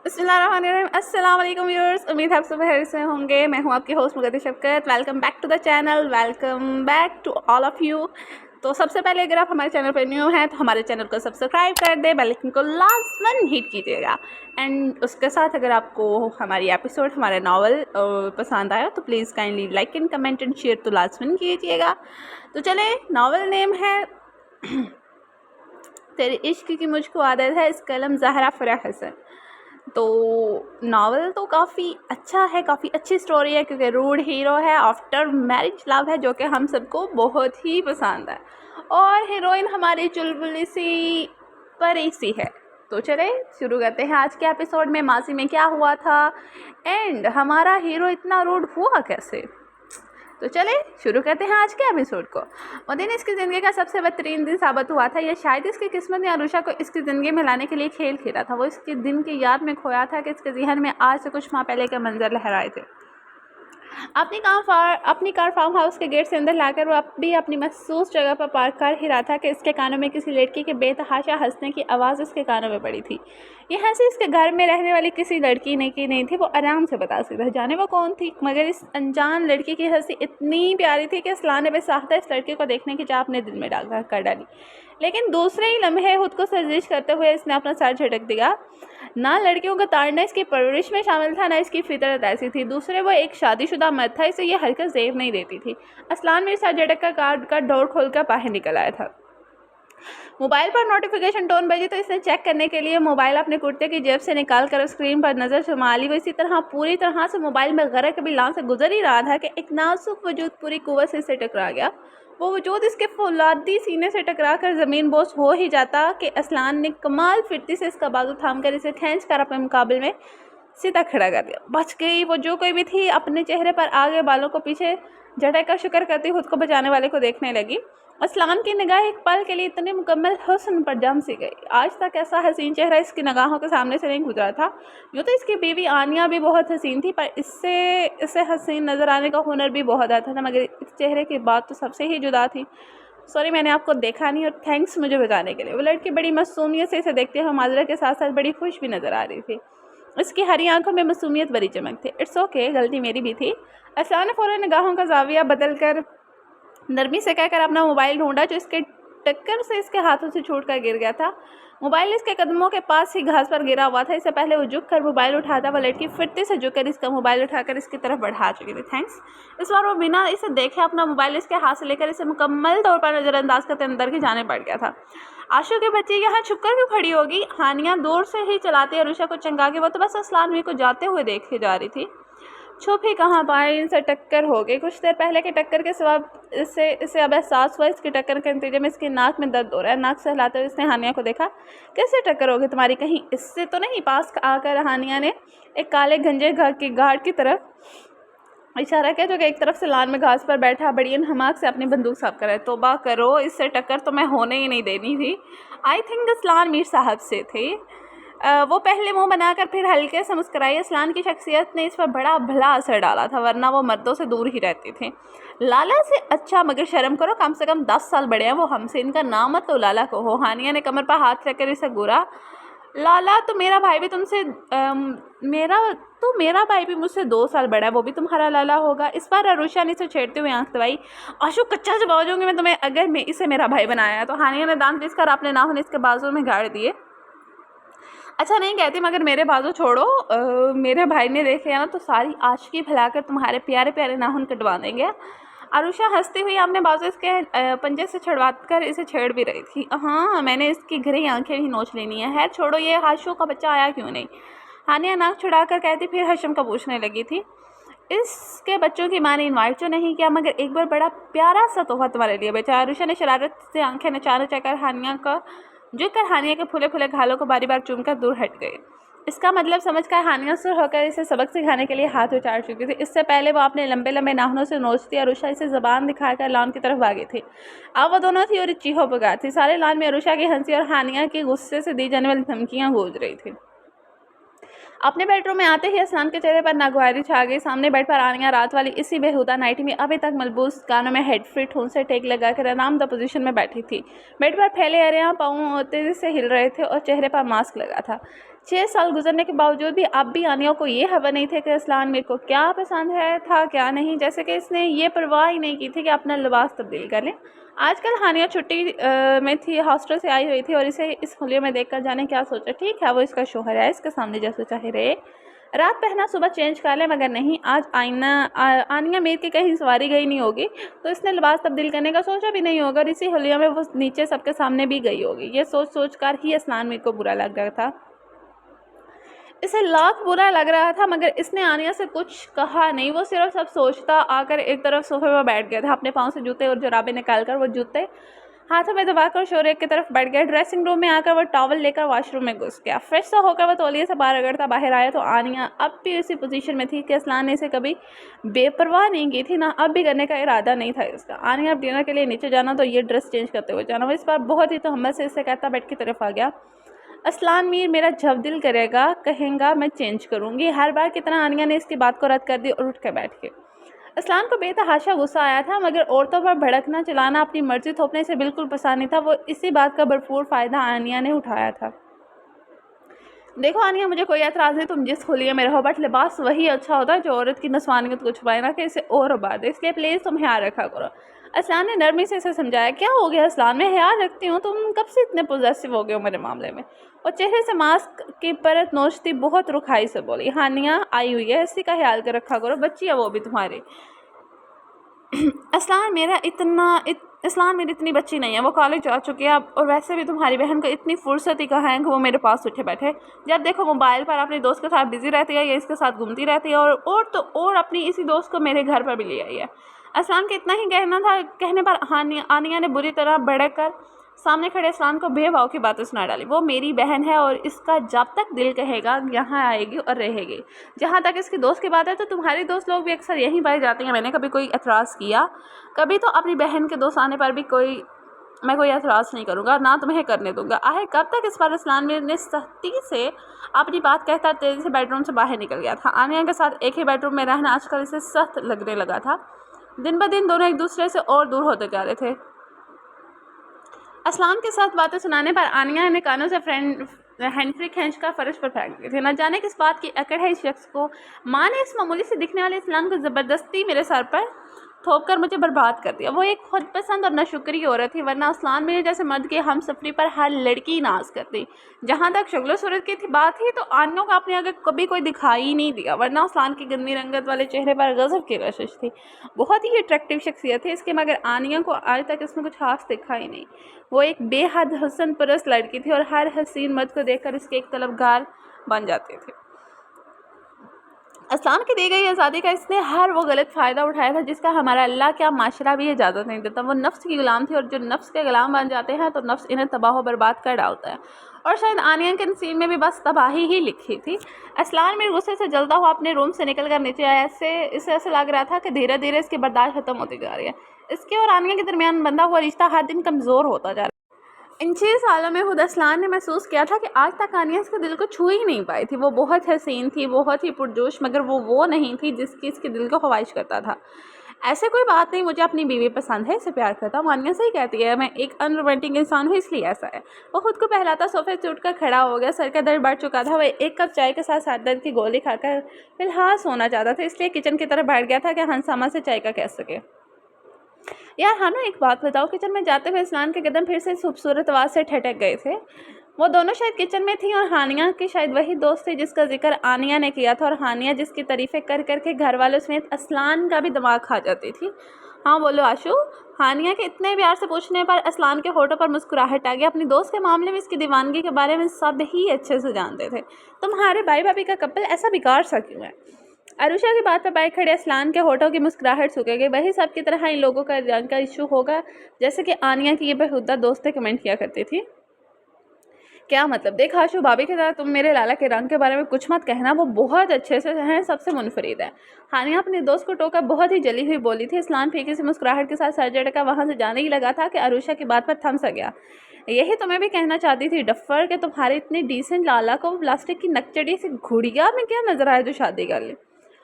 बिस्मिल्लाहिर्रहमानिर्रहीम। अस्सलाम वालेकुम व्यूअर्स, उम्मीद है आप सब खैरियत से होंगे। मैं हूं आपकी host Mugaddi Shafqat. Welcome back to the channel, welcome back to all of you. तो सबसे पहले अगर आप हमारे चैनल पर न्यू हैं तो हमारे चैनल को सब्सक्राइब कर दें, बेल आइकन को लाज़मन हिट कीजिएगा। एंड उसके साथ अगर आपको हमारी एपिसोड, हमारा नावल पसंद आया तो please kindly like and comment and share तो लाज़मन कीजिएगा। तो चले, नावल नेम है तेरे इश्क की मुझको आदत है, इस कलम ज़हरा फ़राह हसन। तो नावल तो काफ़ी अच्छा है, काफ़ी अच्छी स्टोरी है क्योंकि रूड हीरो है, आफ्टर मैरिज लव है जो कि हम सबको बहुत ही पसंद है, और हीरोइन हमारी चुलबुली सी परी सी है। तो चले शुरू करते हैं आज के एपिसोड में, माजी में क्या हुआ था एंड हमारा हीरो इतना रूड हुआ कैसे। तो चले शुरू करते हैं आज के एपिसोड को। वो दिन इसकी ज़िंदगी का सबसे बदतरीन दिन साबित हुआ था। यह शायद इसकी किस्मत ने अनुषा को इसकी ज़िंदगी में लाने के लिए खेल खेला था। वो इसके दिन की याद में खोया था कि इसके जहन में आज से कुछ माह पहले के मंजर लहराए थे। अपनी कार फार्म हाउस के गेट से अंदर लाकर वो अब भी अपनी महसूस जगह पर पार्क कर ही रहा था कि इसके कानों में किसी लड़की के बेतहाशा हंसने की आवाज़ इसके कानों में पड़ी थी। यह हंसी इसके घर में रहने वाली किसी लड़की ने की नहीं थी। वो आराम से बता सकता जाने वो कौन थी, मगर इस अनजान लड़की की हंसी इतनी प्यारी थी कि असलान ने बेसाख्ता इस लड़की को देखने की चाह अपने दिल में कर डाली। लेकिन दूसरे ही लम्हे खुद को सर्जिश करते हुए इसने अपना सर झटक दिया। ना लड़कियों का ताड़ना इसकी परवरिश में शामिल था, ना इसकी फितरत ऐसी थी। दूसरे वो एक शादीशुदा मर्द था, इसे यह हरकत ज़ेब नहीं देती थी। असलान में सर झटक कर कार का डोर खोलकर बाहर निकल आया था। मोबाइल पर नोटिफिकेशन टोन बजी तो इसने चेक करने के लिए मोबाइल अपने कुर्ते की जेब से निकाल कर स्क्रीन पर नज़र जमा ली। वो इसी तरह पूरी तरह से मोबाइल में गरक कभी लान से गुजर ही रहा था कि एक नाजुक वजूद पूरी कुव्वत से इससे टकरा गया। वो वजूद इसके फौलादी सीने से टकरा कर ज़मीन बोस हो ही जाता कि असलान ने कमाल फिरती से इसका बाजू थाम कर इसे खींच कर अपने मुकाबले में सीधा खड़ा कर दिया। बच गई वो जो कोई भी थी। अपने चेहरे पर आगे बालों को पीछे झटक कर शुक्र करती खुद को बचाने वाले को देखने लगी। असलान की निगाह एक पल के लिए इतने मुकम्मल हुस्न पर जम सी गई। आज तक ऐसा हसीन चेहरा इसकी निगाहों के सामने से नहीं गुजरा था। यूँ तो इसकी बीवी आनिया भी बहुत हसीन थी, पर इसे हसीन नज़र आने का हुनर भी बहुत आता था, मगर इस चेहरे की बात तो सबसे ही जुदा थी। सॉरी, मैंने आपको देखा नहीं, और थैंक्स मुझे बताने के लिए। वो लड़की बड़ी मासूमियत से इसे देखते हुए माजरा के साथ साथ बड़ी खुश भी नज़र आ रही थी। इसकी हरी आंखों में मासूमियत भरी चमक थी। इट्स ओके, गलती मेरी भी थी। असलान ने फ़ौरन निगाहों का जाविया बदल कर नरमी से कहकर अपना मोबाइल ढूंढा जो इसके टक्कर से इसके हाथों से छूट कर गिर गया था। मोबाइल इसके कदमों के पास ही घास पर गिरा हुआ था। इससे पहले वो झुक कर मोबाइल उठाता, वह लड़की फिरते से झुककर इसका मोबाइल उठाकर इसकी तरफ बढ़ा चुकी थी। थैंक्स। इस बार वो बिना इसे देखे अपना मोबाइल इसके हाथ से लेकर इसे मुकम्मल तौर पर नज़रअंदाज करते अंदर की जाने पड़ गया था। आशू के बच्चे यहाँ छुपकर क्यों खड़ी होगी? हानिया दूर से ही चलाते अनुषा को चंगा के वो तो बस असलान को जाते हुए देखे जा रही थी। छुप ही कहाँ पाए, इनसे टक्कर हो गई। कुछ देर पहले के टक्कर के सिवा इसे अब एहसास हुआ इसकी टक्कर के नतीजे में इसकी नाक में दर्द हो रहा है। नाक से हिलाते हुए इसने हानिया को देखा। कैसे टक्कर होगी तुम्हारी, कहीं इससे तो नहीं? पास आकर हानिया ने एक काले गंजे गार्ड की तरफ इशारा किया जो कि एक तरफ से लान में घास पर बैठा बड़ी हमाक से अपनी बंदूक साफ करे। तौबा करो, इससे टक्कर तो मैं होने ही नहीं देनी थी। आई थिंक असलान मीर साहब से थे। वो पहले मुंह बनाकर फिर हल्के से मुस्कुराई। असलान की शख्सियत ने इस पर बड़ा भला असर डाला था, वरना वो मर्दों से दूर ही रहती थी। लाला से अच्छा, मगर शर्म करो, कम से कम 10 साल बड़े हैं वो हमसे। इनका नाम मत तो लाला को हो। हानिया ने कमर पर हाथ रखकर इसे घूरा। लाला तो मेरा भाई भी तुमसे मेरा भाई भी मुझसे 2 साल बड़ा है, वो भी तुम्हारा लाला होगा। इस बार अरुषा ने इसे छेड़ते हुए आंख दबाई। आशु, कच्चा जवाब दूंगी मैं तुम्हें अगर मैं इसे मेरा भाई बनाया है तो। हानिया ने दांत पीस कर अपने नाखून इसके बाजू में गाड़ दिए। अच्छा नहीं कहती, मगर मेरे बाजू छोड़ो। मेरे भाई ने देखे ना तो सारी आशिकी फैलाकर तुम्हारे प्यारे प्यारे नाखून कटवा देंगे। अरुषा हंसती हुई अपने बाजू इसके पंजे से छुड़वा कर इसे छेड़ भी रही थी। हाँ, मैंने इसकी घरी आंखें भी नोच लेनी है। खैर छोड़ो, ये आशु का बच्चा आया क्यों नहीं? हानिया नाक छुड़ाकर कहती, फिर हशम का पूछने लगी थी। इसके बच्चों की माँ ने इन्वाइट तो नहीं किया, मगर एक बार बड़ा प्यारा सा तोहफा तुम्हारे लिए बेचा। अरुषा ने शरारत से आंखें नचाकर हानिया के फूले फूले घालों को बारी बार चूमकर दूर हट गए। इसका मतलब समझकर हानिया सुर होकर इसे सबक सिखाने के लिए हाथ उचार चुकी थी। इससे पहले वो अपने लंबे लंबे नाखूनों से नोचती। अरुषा इसे ज़बान दिखाकर लान की तरफ भागी थी। अब वो दोनों थी और चीहो पुकार थी। सारे लान में अरुषा की हंसी और हानिया की गुस्से से दी जाने वाली धमकियाँ गूंज रही थी। अपने बेडरूम में आते ही असलान के चेहरे पर नागवारी छा गई। सामने बेड पर आनिया रात वाली इसी बेहुदा नाइटी में अभी तक मलबूस कानों में हेड फ्री ठूंठ से टेक लगाकर आरामदा पोजीशन में बैठी थी। बेड पर फैले अरियाँ पाँव तेजी से हिल रहे थे और चेहरे पर मास्क लगा था। 6 साल गुजरने के बावजूद भी अब भी आनिया को ये खबर नहीं थी कि असलान मीर को क्या पसंद है था क्या नहीं, जैसे कि इसने ये परवाह ही नहीं की थी कि अपना लिबास तब्दील कर लें। आजकल हानिया छुट्टी में थी, हॉस्टल से आई हुई थी और इसे इस हुलिये में देखकर जाने क्या सोचा। ठीक है, वो इसका शोहर है, इसके सामने जैसे चाहे रहे, रात पहना सुबह चेंज कर ले, मगर नहीं, आज आनिया मीर की कहीं सवारी गई नहीं होगी तो इसने लिबास तब्दील करने का सोचा भी नहीं होगा और इसी हुलिया में वो नीचे सबके सामने भी गई होगी। ये सोच कर ही असलान मीर को बुरा लग रहा था, इसे लाख बुरा लग रहा था, मगर इसने आनिया से कुछ कहा नहीं। वो सिर्फ सब सोचता आकर एक तरफ सोफे पर बैठ गया था, अपने पाँव से जूते और जुराबे निकाल कर वो जूते हाथों में दबाकर शोरे की तरफ बैठ गया। ड्रेसिंग रूम में आकर वो टॉवल लेकर वॉशरूम में घुस गया। फ्रेश सा होकर वो तौलिए से बाहर रगड़ता बाहर आया तो आनिया अब भी उसी पोजीशन में थी कि असलान ने इसे कभी बेपरवाह नहीं की थी, ना अब भी करने का इरादा नहीं था इसका। आनिया अब डिनर के लिए नीचे जाना तो ये ड्रेस चेंज करते हुए जाना। वो इस बार बहुत ही तहम्मत से इससे कहता बेड की तरफ आ गया, असलान मीर मेरा जब दिल करेगा कहेगा मैं चेंज करूँगी। हर बार की तरह आनिया ने इसकी बात को रद्द कर दी और उठ कर बैठ गई। असलान को बेतहाशा गुस्सा आया था, मगर औरतों पर भड़कना चलाना अपनी मर्जी थोपने से बिल्कुल पसंद नहीं था। वो इसी बात का भरपूर फ़ायदा आनिया ने उठाया था। देखो आनिया, मुझे कोई एतराज़ नहीं तुम जिस खुलिये में रहो, बट लिबास वही अच्छा होता है जो औरत की नस्वानियत को छुपाए, ना कि इसे और उबार दे। इसलिए प्लीज़ तुम ख्याल रखा करो। असलान ने नरमी से इसे समझाया। क्या हो गया असलान, मैं ख्याल रखती हूँ, तुम कब से इतने पॉजेसिव हो गए हो मेरे मामले में। और चेहरे से मास्क की परत नोचती बहुत रुखाई से बोली, हानिया आई हुई है, इसी का ख्याल कर रखा करो, बच्ची है वो भी तुम्हारी। असलान मेरी इतनी बच्ची नहीं है, वो कॉलेज जा चुकी है अब, और वैसे भी तुम्हारी बहन को इतनी फुर्सत ही कहाँ है कि वो मेरे पास उठे बैठे। जब देखो मोबाइल पर अपने दोस्त के साथ बिजी रहती है या इसके साथ घूमती रहती है, और तो और अपनी इसी दोस्त को मेरे घर पर भी ले आई है। असलान के इतना ही कहना था, कहने पर आनिया ने बुरी तरह भड़क कर सामने खड़े असलान को बेवाओ की बातें सुना डाली। वो मेरी बहन है और इसका जब तक दिल कहेगा यहाँ आएगी और रहेगी। जहाँ तक इसकी दोस्त की बात है तो तुम्हारी दोस्त लोग भी अक्सर यहीं पाई जाती हैं। मैंने कभी कोई एतराज़ किया, कभी तो अपनी बहन के दोस्त आने पर भी मैं कोई एतराज़ नहीं करूँगा, ना तुम्हें करने दूंगा। आखिर कब तक इस पर असलान मीर ने सख्ती से अपनी बात कहता तेज़ी से बेडरूम से बाहर निकल गया था। आनिया के साथ एक ही बेडरूम में रहना आजकल इसे सख्त लगने लगा था। दिन ब दिन दोनों एक दूसरे से और दूर होते जा रहे थे। असलान के साथ बातें सुनाने पर आनिया ने कानों से हैंडफ्री खींच कर फर्श पर फेंक दिए थे। न जाने किस बात की अकड़ है इस शख्स को। माँ ने इस मामूली से दिखने वाले असलान को ज़बरदस्ती मेरे सर पर थोप कर मुझे बर्बाद कर दिया। वो एक खुद पसंद और नाशुक्री औरत थी, वरना असलान मेरे जैसे मर्द के हम सफरी पर हर लड़की नाज करती। जहाँ तक शक्ल सूरत की बात थी तो आनियों का अपने आगे कभी कोई दिखाई ही नहीं दिया, वरना असलान की गंदी रंगत वाले चेहरे पर गजब की कशिश थी। बहुत ही अट्रैक्टिव शख्सियत थी इसके, मगर आनिया को आज तक इसमें कुछ खास दिखा ही नहीं। वो एक बेहद हुस्न परस्त लड़की थी और हर हसीन मर्द को देखकर इसके एक तलबगार बन जाते थे। असलान की दी गई आज़ादी का इसने हर वो गलत फ़ायदा उठाया था जिसका हमारा अल्लाह क्या माशरा भी इजाज़त नहीं देता। वो नफ्स की गुलाम थी और जो नफ्स के गुलाम बन जाते हैं तो नफ्स इन्हें तबाह बर्बाद कर डालता है। और शायद आनिया के नसीब में भी बस तबाही ही लिखी थी। असलान मेरे गुस्से से जलता हुआ अपने रूम से निकल कर नीचे आया। इसे ऐसा लग रहा था कि धीरे धीरे इसकी बर्दाश्त खत्म होती जा रही है। इसके और आनिया के दरमियान बंधा हुआ रिश्ता हर दिन कमज़ोर होता जा रहा है। इन 6 सालों में खुद असलान ने महसूस किया था कि आज तक आनिया इसके दिल को छू ही नहीं पाई थी। वो बहुत हसीन थी, बहुत ही पुरजोश, मगर वो नहीं थी जिसकी इसके दिल को ख्वाहिश करता था। ऐसे कोई बात नहीं, मुझे अपनी बीवी पसंद है, इसे प्यार करता हूँ। आनिया सही कहती है, मैं एक अनरोमांटिक इंसान हूँ, इसलिए ऐसा है। वो खुद को पहलाता सोफे से उठकर खड़ा हो गया। सर का दर्द बढ़ चुका था। वह एक कप चाय के साथ सर दर्द की गोली खाकर फिलहाल सोना चाहता था, इसलिए किचन की तरफ बैठ गया था कि हंसामा से चाय का कह सके। यार हाँ ना, एक बात बताओ, किचन में जाते हुए असलान के कदम फिर से खूबसूरत आवाज़ से ठटक गए थे। वो दोनों शायद किचन में थी और हानिया की शायद वही दोस्त थी जिसका जिक्र आनिया ने किया था, और हानिया जिसकी तारीफ़ें कर करके घर वालों समेत असलान का भी दिमाग खा जाती थी। हाँ बोलो आशु। हानिया के इतने प्यार से पूछने पर असलान के होठों पर मुस्कुराहट आ गई। अपनी दोस्त के मामले में इसकी दीवानगी के बारे में सब ही अच्छे से जानते थे। तुम्हारे भाई भाभी का कपल ऐसा बेकार सा क्यों है? अरुषा की बात पर बैठ खड़े असलान के होठों की मुस्कुराहट सूखे गई। वही सब की तरह इन लोगों का रंग का इशू होगा, जैसे कि आनिया की ये बेहुदा दोस्तें कमेंट किया करती थी। क्या मतलब? देख आशु, भाभी के साथ तुम मेरे लाला के रंग के बारे में कुछ मत कहना, वो बहुत अच्छे से हैं, सबसे मुनफरिद है। हानिया अपने दोस्त को टोका बहुत ही जली हुई बोली थी। असलान फीकी से मुस्कुराहट के साथ सर झटका वहाँ से जाने ही लगा था कि अरुषा की बात पर थम सा गया। यही तुम्हें भी कहना चाहती थी डफ़र, कि तुम्हारे इतने डिसेंट लाला को प्लास्टिक की नकचड़ी से घुड़िया में क्या नजर आया जो शादी कर ले।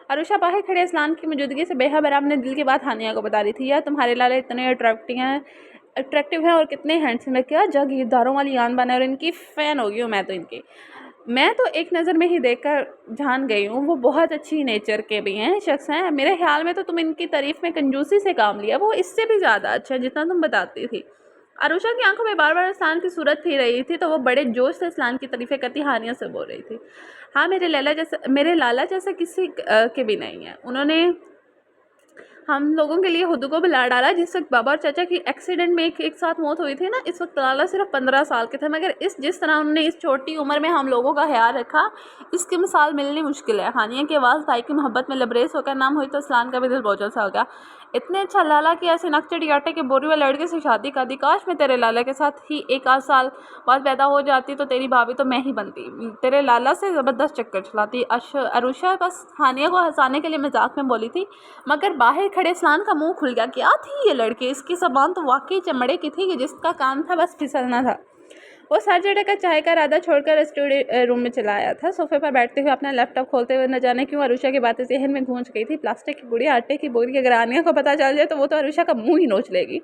अरुषा बाहर खड़े असलान की मौजूदगी से बेखबर अपने दिल की बात हानिया को बता रही थी। यार तुम्हारे लाला इतने अट्रैक्टिव हैं और कितने हैंडसम है, क्या जागीरदारों वाली आन बना है, और इनकी फ़ैन हो गई हूँ मैं तो इनकी। मैं तो एक नज़र में ही देखकर जान गई हूँ, वो बहुत अच्छी नेचर के भी हैं, शख्स हैं। मेरे ख्याल में तो तुम इनकी तारीफ़ में कंजूसी से काम लिया, वो इससे भी ज़्यादा अच्छा है जितना तुम बताती थी। अरुषा की आंखों में बार बार अरसलान की सूरत थी रही थी, तो वो बड़े जोश से अरसलान की तारीफ़ें करती हानिया से बोल रही थी। हाँ, मेरे लाला जैसा किसी के भी नहीं है। उन्होंने हम लोगों के लिए खुद को बिला डाला। जिस वक्त बाबा और चाचा की एक्सीडेंट में एक साथ मौत हुई थी ना, इस वक्त लाला सिर्फ 15 साल के थे, मगर जिस तरह उन्होंने इस छोटी उम्र में हम लोगों का ख्याल रखा, इसकी मिसाल मिलनी मुश्किल है। हानिया की आवाज़ भाई की मोहब्बत में लबरेज होकर नाम हुई तो अरसलान का भी दिल बोझल सा हो गया। इतने अच्छा लाला की ऐसे नकचड़ी आटे के बोरी वाले लड़के से शादी कर दी। काश मैं तेरे लाला के साथ ही एक आध साल बाद पैदा हो जाती तो तेरी भाभी तो मैं ही बनती, तेरे लाला से ज़बरदस्त चक्कर चलाती। अरुषा बस हानिया को हंसाने के लिए मजाक में बोली थी, मगर बाहर खड़े अरसलान का मुंह खुल गया। क्या थी ये लड़के, इसकी ज़बान तो वाकई चमड़े की थी कि जिसका काम था बस फिसलना था। वो सैटरडे का चाय का इरादा छोड़कर स्टूडियो रूम में चला आया था। सोफे पर बैठते हुए अपना लैपटॉप खोलते हुए न जाने क्यों अरुषा की बातें जहन में गूंज गई थी। प्लास्टिक की गुड़िया, आटे की बोरी, अगर आनिया को पता चल जाए तो वो तो अरुषा का मुंह ही नोच लेगी।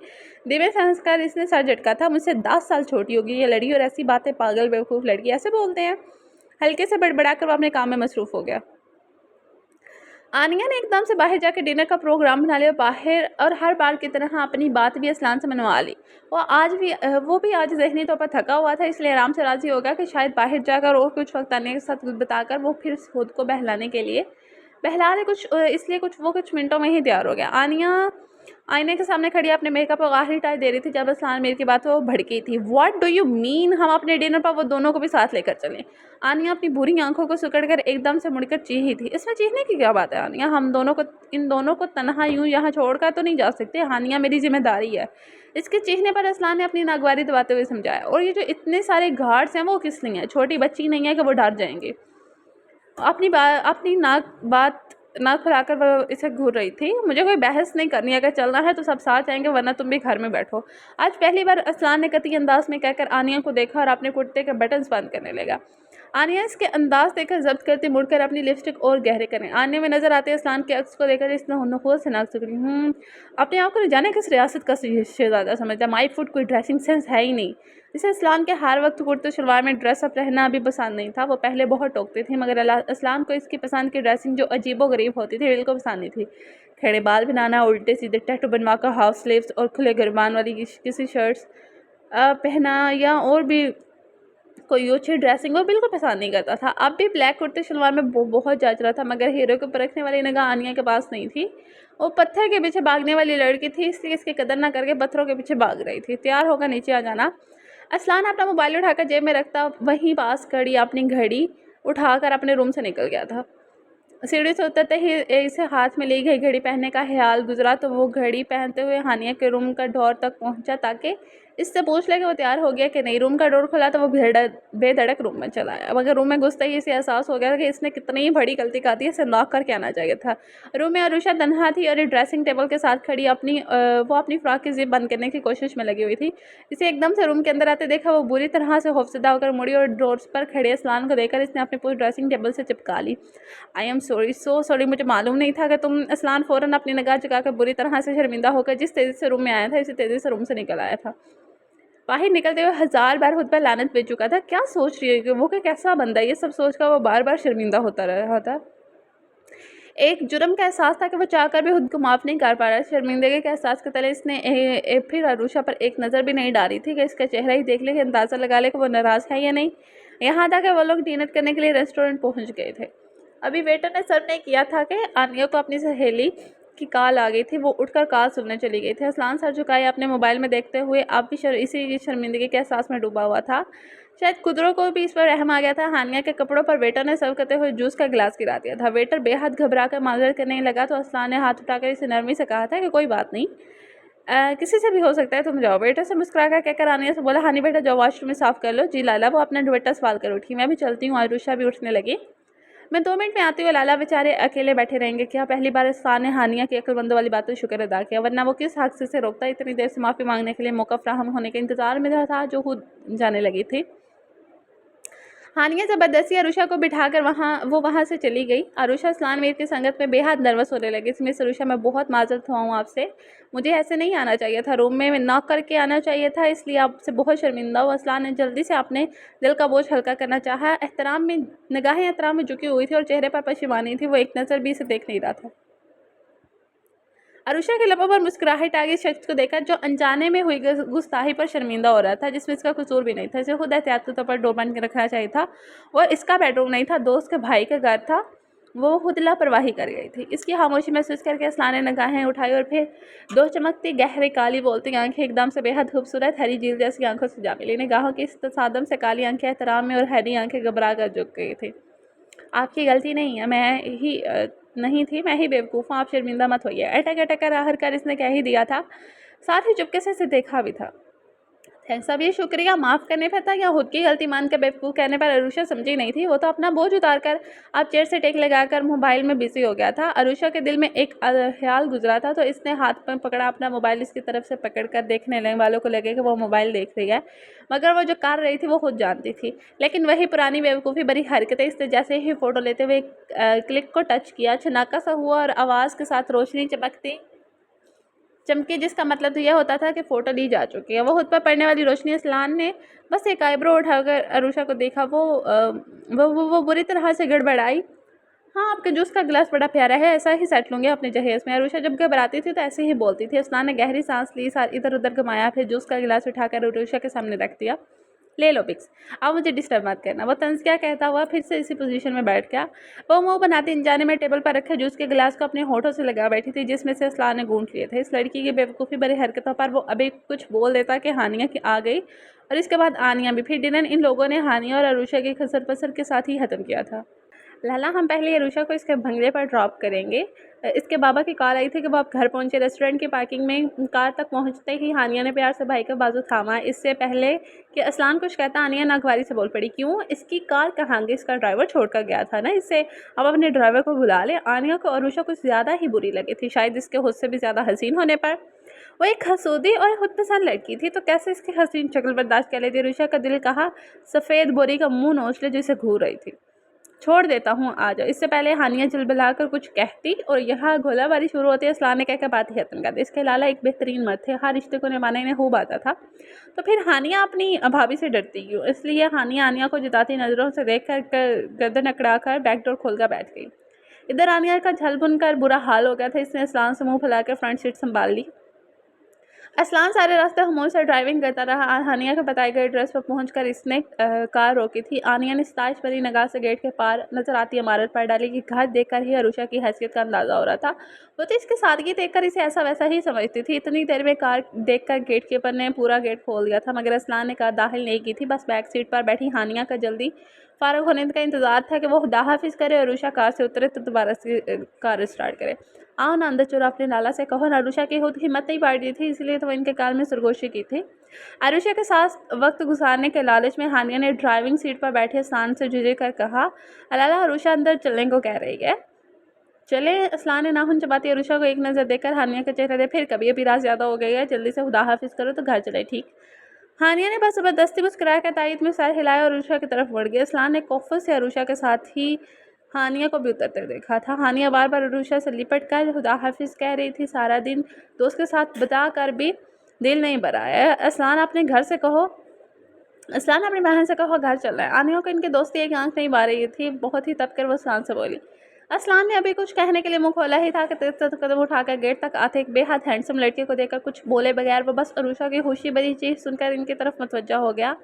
दिव्य संस्कार इसने सर झटका था। मुझसे 10 साल छोटी होगी ये लड़ी, और ऐसी बातें पागल बेवकूफ़ लड़की ऐसे बोलते हैं। हल्के से बड़बड़ा कर वो अपने काम में मसरूफ़ हो गया। आनिया ने एकदम से बाहर जाकर डिनर का प्रोग्राम बना लिया बाहर, और हर बार की तरह अपनी बात भी अरसलान से मनवा ली। वो भी आज ज़हनी तौर पर थका हुआ था, इसलिए आराम से राज़ी होगा कि शायद बाहर जाकर और कुछ वक्त आनिया के साथ बिताकर वो फिर खुद को बहला ले कुछ मिनटों में ही तैयार हो गया। आनिया आईने के सामने खड़ी अपने मेकअप को आखिरी टाइम दे रही थी जब अरसलान मीर की बात पर वो भड़की थी। व्हाट डू यू मीन, हम अपने डिनर पर वो दोनों को भी साथ लेकर चलें? आनिया अपनी बुरी आंखों को सुकड़कर एकदम से मुड़कर चीखी थी। इसमें चीखने की क्या बात है आनिया, इन दोनों को तन्हा यूं यहाँ छोड़कर तो नहीं जा सकते। हानिया मेरी जिम्मेदारी है। इसके चीखने पर अरसलान ने अपनी नागवारी दबाते हुए समझाया। और ये जो इतने सारे घाट्स हैं वो किस लिए हैं? छोटी बच्ची नहीं है कि वो डर जाएंगे। अपनी नाक खुलाकर वो इसे घूर रही थी। मुझे कोई बहस नहीं करनी, अगर चलना है तो सब साथ आएंगे, वरना तुम भी घर में बैठो। आज पहली बार अरसलान ने कतई अंदाज में कहकर आनिया को देखा और अपने कुर्ते के बटन्स बंद करने लगा। आनिया इसके अंदाज देखकर जब्त करती मुड़कर अपनी लिपस्टिक और गहरे करें। आने में नजर आते अरसलान के अक्स को देखकर इसने नखुश से नाक सिकुड़ी। अपने आप को न जाने किस रियासत का शहजादा समझता। माई फुट कोई ड्रेसिंग सेंस है ही नहीं। इसे इस्लाम के हर वक्त कुर्ते शलवार में ड्रेसअप रहना अभी पसंद नहीं था। वो पहले बहुत टोकते थे, मगर इस्लाम को इसकी पसंद की ड्रेसिंग जो अजीबो गरीब होती थी बिल्कुल पसंद नहीं थी। खड़े बाल बनाना, उल्टे सीधे टैटू बनवा कर हाफ स्लीव्स और खुले गिरबान वाली किसी शर्ट्स पहना, या और भी कोई अच्छी ड्रेसिंग वो बिल्कुल पसंद नहीं करता था। अब भी ब्लैक कुर्ते शलवार में बहुत जांच रहा था, मगर हीरो को परखने वाली निगाह आनिया के पास नहीं थी। वो पत्थर के पीछे भागने वाली लड़की थी, इसलिए इसकी कदर ना करके पत्थरों के पीछे भाग रही थी। तैयार होकर नीचे आ जाना। असलान अपना मोबाइल उठाकर जेब में रखता वहीं पास खड़ी अपनी घड़ी उठाकर अपने रूम से निकल गया था। सीढ़ी से उतरते ही इसे हाथ में ली गई घड़ी पहनने का ख्याल गुजरा, तो वो घड़ी पहनते हुए हानिया के रूम का डोर तक पहुंचा ताकि इससे पूछ ले कि वो तैयार हो गया कि नहीं। रूम का डोर खुला तो वो बेधड़क रूम में चला आया, मगर रूम में घुसते ही इसे एहसास हो गया कि इसने कितनी ही बड़ी गलती कर दी, इसे नॉक करके आना चाहिए था। रूम में अरुषा तन्हा थी और ड्रेसिंग टेबल के साथ खड़ी वो अपनी फ्रॉक की जिप बंद करने की कोशिश में लगी हुई थी। इसे एकदम से रूम के अंदर आते देखा, वो बुरी तरह से खौफजदा होकर मुड़ी और डोर्स पर खड़े अरसलान को देखकर इसने अपनी पूरी ड्रेसिंग टेबल से चिपका ली। I am sorry, so sorry, मुझे मालूम नहीं था कि तुम। अरसलान फ़ौरन अपनी निगाह चुकाकर बुरी तरह से शर्मिंदा होकर जिस तेज़ी से रूम में आया था, इसी तेज़ी से रूम से निकल आया था। बाहर निकलते हुए 1000 बार खुद पर लानत भेज चुका था। क्या सोच रही है कि वो कैसा बंदा है? ये सब सोचकर वो बार बार शर्मिंदा होता रहा था। एक जुर्म का एहसास था कि वो चाहकर भी खुद को माफ़ नहीं कर पा रहा। शर्मिंदगी के एहसास के तले इसने फिर अरुषा पर एक नज़र भी नहीं डाली थी कि इसका चेहरा ही देख ले कि अंदाज़ा लगा ले कि वो नाराज़ है या नहीं। यहाँ तक कि वो लोग डिनर करने के लिए रेस्टोरेंट पहुँच गए थे। अभी वेटर ने सर्व नहीं किया था कि आनिया को अपनी सहेली की कॉल आ गई थी। वो उठकर कॉल सुनने चली गई थी। अरसलान सर झुकाए अपने मोबाइल में देखते हुए अब भी इसी शर्मिंदगी के एहसास में डूबा हुआ था। शायद कुदरों को भी इस पर रहम आ गया था। हानिया के कपड़ों पर वेटर ने सर्व करते हुए जूस का गिलास गिरा दिया था। वेटर बेहद घबरा कर माजरत करने लगा तो अरसलान ने हाथ उठाकर इसे नरमी से कहा था कि कोई बात नहीं, किसी से भी हो सकता है, तुम जाओ। वेटर से मुस्कुरा कर कहकर आनिया से बोला, हानी बेटा जाओ वॉशरूम में साफ़ कर लो। जी लाला, वो अपना दुपट्टा सवाल कर उठी। मैं भी चलती हूँ। आरुषा भी उठने लगी। मैं 2 मिनट में आती हूँ। लाला बेचारे अकेले बैठे रहेंगे क्या? पहली बार अरसलान ने हानिया की अक्लमंदों वाली बातों शुक्र अदा किया, वरना वो किस हक से रोकता। इतनी देर से माफ़ी मांगने के लिए मौका फ्राहम होने के इंतजार में था जो खुद जाने लगी थी। हानिया ज़बरदस्ती अरुषा को बिठाकर वहाँ से चली गई। अरुषा अस्लान की संगत में बेहद नर्वस होने लगी। मिस अरुषा, मैं बहुत माजरत हुआ हूँ आपसे, मुझे ऐसे नहीं आना चाहिए था, रूम में नॉक करके आना चाहिए था, इसलिए आपसे बहुत शर्मिंदा हूँ। अस्लान ने जल्दी से अपने दिल का बोझ हल्का करना चाहा। निगाहें एहतराम में झुकी हुई थी और चेहरे पर पशेमानी थी। वो एक नज़र भी इसे देख नहीं रहा था। अरुषा के लबों पर मुस्कुराहट आ गई शख्स को देखकर जो अनजाने में हुई गुस्ताही पर शर्मिंदा हो रहा था, जिसमें इसका कसूर भी नहीं था। इसे खुद एहतियात के तौर पर डोर बंद के रखना चाहिए था। और इसका बेडरूम नहीं था, दोस्त के भाई का घर था। वो खुद लापरवाही कर गई थी। इसकी खामोशी महसूस करके अस्लान ने निगाहें उठाई और फिर दो चमकती गहरी काली बोलती आंखें एकदम से बेहद खूबसूरत हरी झील जैसी आंखों से जा मिली। निगाहों की इस तसादम से काली आंखें एहतराम में और हरी आंखें घबरा कर झुक गई थी। आपकी गलती नहीं है, नहीं थी, मैं ही बेवकूफ़ हूँ, आप शर्मिंदा मत होइए। अटक अटक कर आखिरकार इसने कह ही दिया था, साथ ही चुपके से इसे देखा भी था। थैंक्स, अब ये शुक्रिया माफ़ करने पर था या खुद की गलती मानकर बेवकूफ़ कहने पर अरुषा समझी नहीं थी। वो तो अपना बोझ उतार कर अब चेयर से टेक लगाकर मोबाइल में बिजी हो गया था। अरुषा के दिल में एक ख्याल गुजरा था, तो इसने हाथ में पकड़ा अपना मोबाइल इसकी तरफ से पकड़ कर देखने लगे वालों को लगे कि वो मोबाइल देख रही है, मगर वो जो कर रही थी वो खुद जानती थी। लेकिन वही पुरानी बेवकूफ़ी भरी हरकतें। इसने जैसे ही फ़ोटो लेते हुए क्लिक को टच किया, छनाका सा हुआ और आवाज़ के साथ रोशनी चमकी, जिसका मतलब तो यह होता था कि फ़ोटो ली जा चुकी है। वो खुद पर पड़ने वाली रोशनी अस्लान ने बस एक आईब्रो उठाकर अरुषा को देखा। वो बुरी तरह से गड़बड़ाई। हाँ, आपके जूस का गिलास बड़ा प्यारा है, ऐसा ही सेट लूँगी अपने जहेज़ में। अरुषा जब घबराती थी तो ऐसे ही बोलती थी। अस्लान ने गहरी सांस ली, इधर उधर घुमाया, फिर जूस का गिलास उठाकर अरुषा के सामने रख दिया। ले लो बिक्स, अब मुझे डिस्टर्ब मत करना। वो तंज क्या कहता हुआ फिर से इसी पोजीशन में बैठ गया। वो मुंह बनाती अनजाने में टेबल पर रखे जूस के गिलास को अपने होठों से लगा बैठी थी, जिसमें से अस्लान ने गूंथ लिए थे। इस लड़की की बेवकूफ़ी भरी हरकतों पर वो अभी कुछ बोल देता कि हानिया की आ गई, और इसके बाद आनिया भी। फिर डिनर इन लोगों ने हानिया और अरुषा की खसर पसर के साथ ही ख़त्म किया था। लाला, हम पहले अरुषा को इसके बंगले पर ड्रॉप करेंगे। इसके बाबा की कॉल आई थी कि वो आप घर पहुंचे। रेस्टोरेंट की पार्किंग में कार तक पहुंचते ही हानिया ने प्यार से भाई का बाजू थामा। इससे पहले कि अस्लान कुछ कहता, आनिया नागवारी से बोल पड़ी, क्यों, इसकी कार कहाँ गई? इसका ड्राइवर छोड़कर गया था ना इसे, अब अपने ड्राइवर को बुला ले। आनिया को अरुषा कुछ ज़्यादा ही बुरी लगी थी, शायद इसके खुद से भी ज़्यादा हसीन होने पर। वो एक हसूदी और खुद पसंद लड़की थी, तो कैसे इसकी हसीन शक्ल बर्दाश्त कर लेती? अरुषा का दिल कहा सफ़ेद बोरी का मुँह नोच ले जिसे घूर रही थी। छोड़ देता हूँ, आ जाओ। इससे पहले हानिया चिलबिलाकर कुछ कहती और यहाँ गोलाबारी शुरू होती है, अस्लान ने कहकर बात ही खत्म कर दी। इसके लाला एक बेहतरीन मर्द थे, हर रिश्ते को निभाने में खूब आता था। तो फिर हानिया अपनी भाभी से डरती क्यों? इसलिए हानिया आनिया को जिताती नज़रों से देख कर गर्दन अकड़ा कर बैकडोर खोलकर बैठ गई। इधर आनिया का झल बुन कर बुरा हाल हो गया था। इसने अस्लान से मुँह फैलाकर फ्रंट सीट संभाल ली। अस्लान सारे रास्ते खामोश से ड्राइविंग करता रहा। हानिया के बताए गए एड्रेस पर पहुंचकर इसने कार रोकी थी। आनिया ने सताइश भरी निगाह से गेट के पार नजर आती इमारत पर डाली कि घर देखकर ही अरुषा की हैसियत का अंदाजा हो रहा था। वो तो इसकी सादगी देखकर इसे ऐसा वैसा ही समझती थी। इतनी देर में कार देखकर गेट कीपर ने पूरा गेट खोल दिया था, मगर अस्लान ने कार दाखिल नहीं की थी। बस बैक सीट पर बैठी हानिया का जल्दी फारग होने का इंतजार था कि वो खुदा हाफिज़ करे और अरुषा कार से उतरे तो दोबारा से कार स्टार्ट करे। आओ ना अंदर चलो, अपने लाला से कहो ना। अरुषा की खुद हिम्मत नहीं पाड़ी थी, इसलिए तो इनके काल में सरगोशी की थी। अरुषा के साथ वक्त गुजारने के लालच में हानिया ने ड्राइविंग सीट पर बैठे अस्लान से झिझक कर कहा, लाला अरुषा अंदर चलने को कह रही है, चले। अस्लान ने नाखून चबाती अरुषा को एक नज़र देकर हानिया का चेहरा दे, फिर कभी अभी रात ज़्यादा हो गई है, जल्दी से खुदा हाफिज़ करो तो घर चले, ठीक। हानिया ने बस ज़बरदस्ती मुस्कुरा कर तायद में सर हिलाया और अरुषा की तरफ बढ़ गया। अस्लान ने कोफ्त से अरुषा के साथ ही हानिया को भी उतरते देखा था। हानिया बार बार अरुषा से लिपट कर खुदा हाफिज़ कह रही थी। सारा दिन दोस्त के साथ बिता कर भी दिल नहीं भरा है। अस्लान अपनी बहन से कहो घर चल रहा है। आनिया को इनके दोस्ती एक आंख नहीं बार रही थी। बहुत ही तब कर वो अस्लान से बोली। अस्लान ने अभी कुछ कहने के लिए मुंह खोला ही था कि तेज कदम उठाकर गेट तक आते एक बेहद हैंडसम लड़के को देखकर कुछ बोले बगैर वो बस अरुषा की खुशी भरी चीज़ सुनकर इनकी तरफ मुतवज्जा हो गया।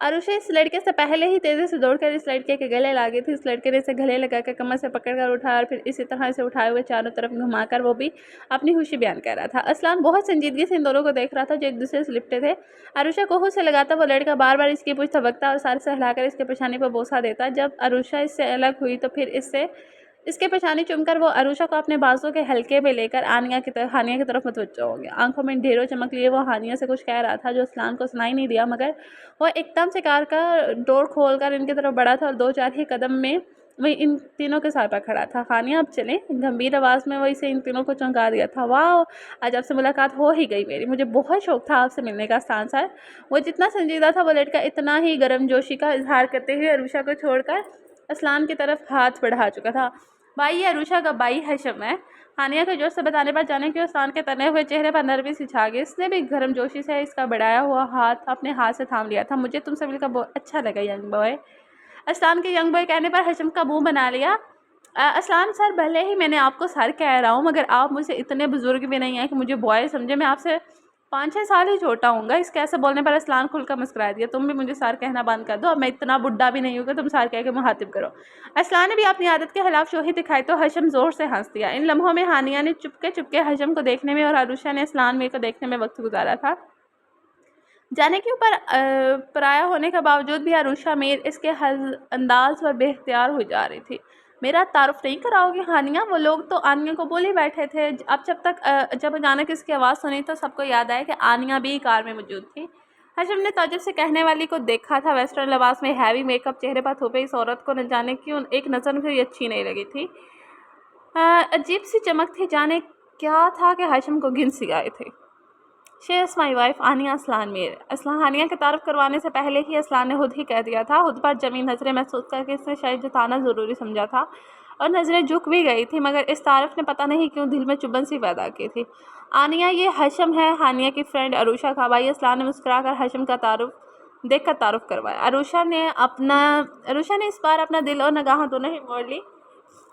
अरुषा इस लड़के से पहले ही तेज़ी से दौड़कर इस लड़के के गले लगी थी। इस लड़के ने इसे गले लगाकर कमर से पकड़कर उठाया और फिर इसी तरह से उठाए हुए चारों तरफ घुमाकर वो भी अपनी खुशी बयान कर रहा था। अस्लान बहुत संजीदगी से इन दोनों को देख रहा था जो एक दूसरे से लिपटे थे। अरुषा को खुद से लगाता वो लड़का बार बार इसकी पूछ थबकता और सारे से हिलाकर इसके पेशानी पर बोसा देता। जब अरुषा इससे अलग हुई तो फिर इसके पेशानी चुमकर वो अरुषा को अपने बाजू के हल्के में लेकर हानिया की तरफ मुतवज्जो हो गया। आंखों में ढेरों चमक लिए वो हानिया से कुछ कह रहा था जो अस्लान को सुनाई नहीं दिया, मगर वो एकदम से कार का डोर खोलकर इनकी तरफ बढ़ा था और दो चार ही कदम में वही इन तीनों के सर पर खड़ा था। हानिया अब चलें, गंभीर आवाज़ में वही से इन तीनों को चौंका दिया था। वाह, आज आपसे मुलाकात हो ही गई मेरी, मुझे बहुत शौक था आपसे मिलने का अरसलान सर। वो जितना संजीदा था वो लड़का इतना ही गर्मजोशी का इजहार करते हुए अरुषा को छोड़कर अरसलान की तरफ हाथ बढ़ा चुका था। भाई, ये अरुषा का भाई हशम है। हानिया के जोर से बताने पर जाने कि अरसलान के तने हुए चेहरे पर नरमी सी छा गई। इसने भी गर्मजोशी से इसका बढ़ाया हुआ हाथ अपने हाथ से थाम लिया था। मुझे तुमसे मिलकर बहुत अच्छा लगा यंग बॉय। असलान के यंग बॉय कहने पर हशम का मुंह बना लिया। असलान सर, भले ही मैंने आपको सर कह रहा हूँ, मगर आप मुझसे इतने बुजुर्ग भी नहीं हैं कि मुझे बॉय समझे। मैं आपसे 5-6 साल ही छोटा हूँगा। इसके ऐसे बोलने पर असलान खुलकर मुस्कुरा दिया। तुम भी मुझे सर कहना बंद कर दो, अब मैं इतना बुढ़ा भी नहीं हूँ कि तुम सर कह के मुहातिब करो। असलान ने भी अपनी आदत के खिलाफ शोही दिखाई तो हशम जोर से हंस दिया। इन लम्हों में हानिया ने चुपके चुपके हशम को देखने में और अरुषा ने असलान मीर को देखने में वक्त गुजारा था। जाने के ऊपर पराया होने के बावजूद भी अरुषा मीर इसके अंदाज पर बेख्तियार हो जा रही थी। मेरा तारुफ नहीं कराओगे हानिया? वो लोग तो आनिया को बोले बैठे थे। अब जब अचानक इसकी आवाज़ सुनी तो सबको याद आया कि आनिया भी कार में मौजूद थी। हशम ने ताज्जुब से कहने वाली को देखा था। वेस्टर्न लिबास में हैवी मेकअप चेहरे पर थोपे इस औरत को न जाने क्यों एक नज़र से अच्छी नहीं लगी थी। अजीब सी चमक थी। जाने क्या था कि हशम को घिन सी आए थे। She is my wife Aniya Aslan Mir. Aslan Haniya की तारीफ करवाने से पहले ही असलान ने खुद ही कह दिया था। खुद पर जमी नज़रें महसूस करके इसने शायद जताना ज़रूरी समझा था और नज़रें झुक भी गई थी, मगर इस तारीफ ने पता नहीं क्यों दिल में चुभन सी पैदा की थी। आनिया, ये हशम है, हानिया की फ्रेंड अरुषा का भाई। असलान ने मुस्कुराकर हशम का तारुफ करवाया। अरुषा ने इस बार अपना दिल और निगाह दोनों ही मोड़ ली।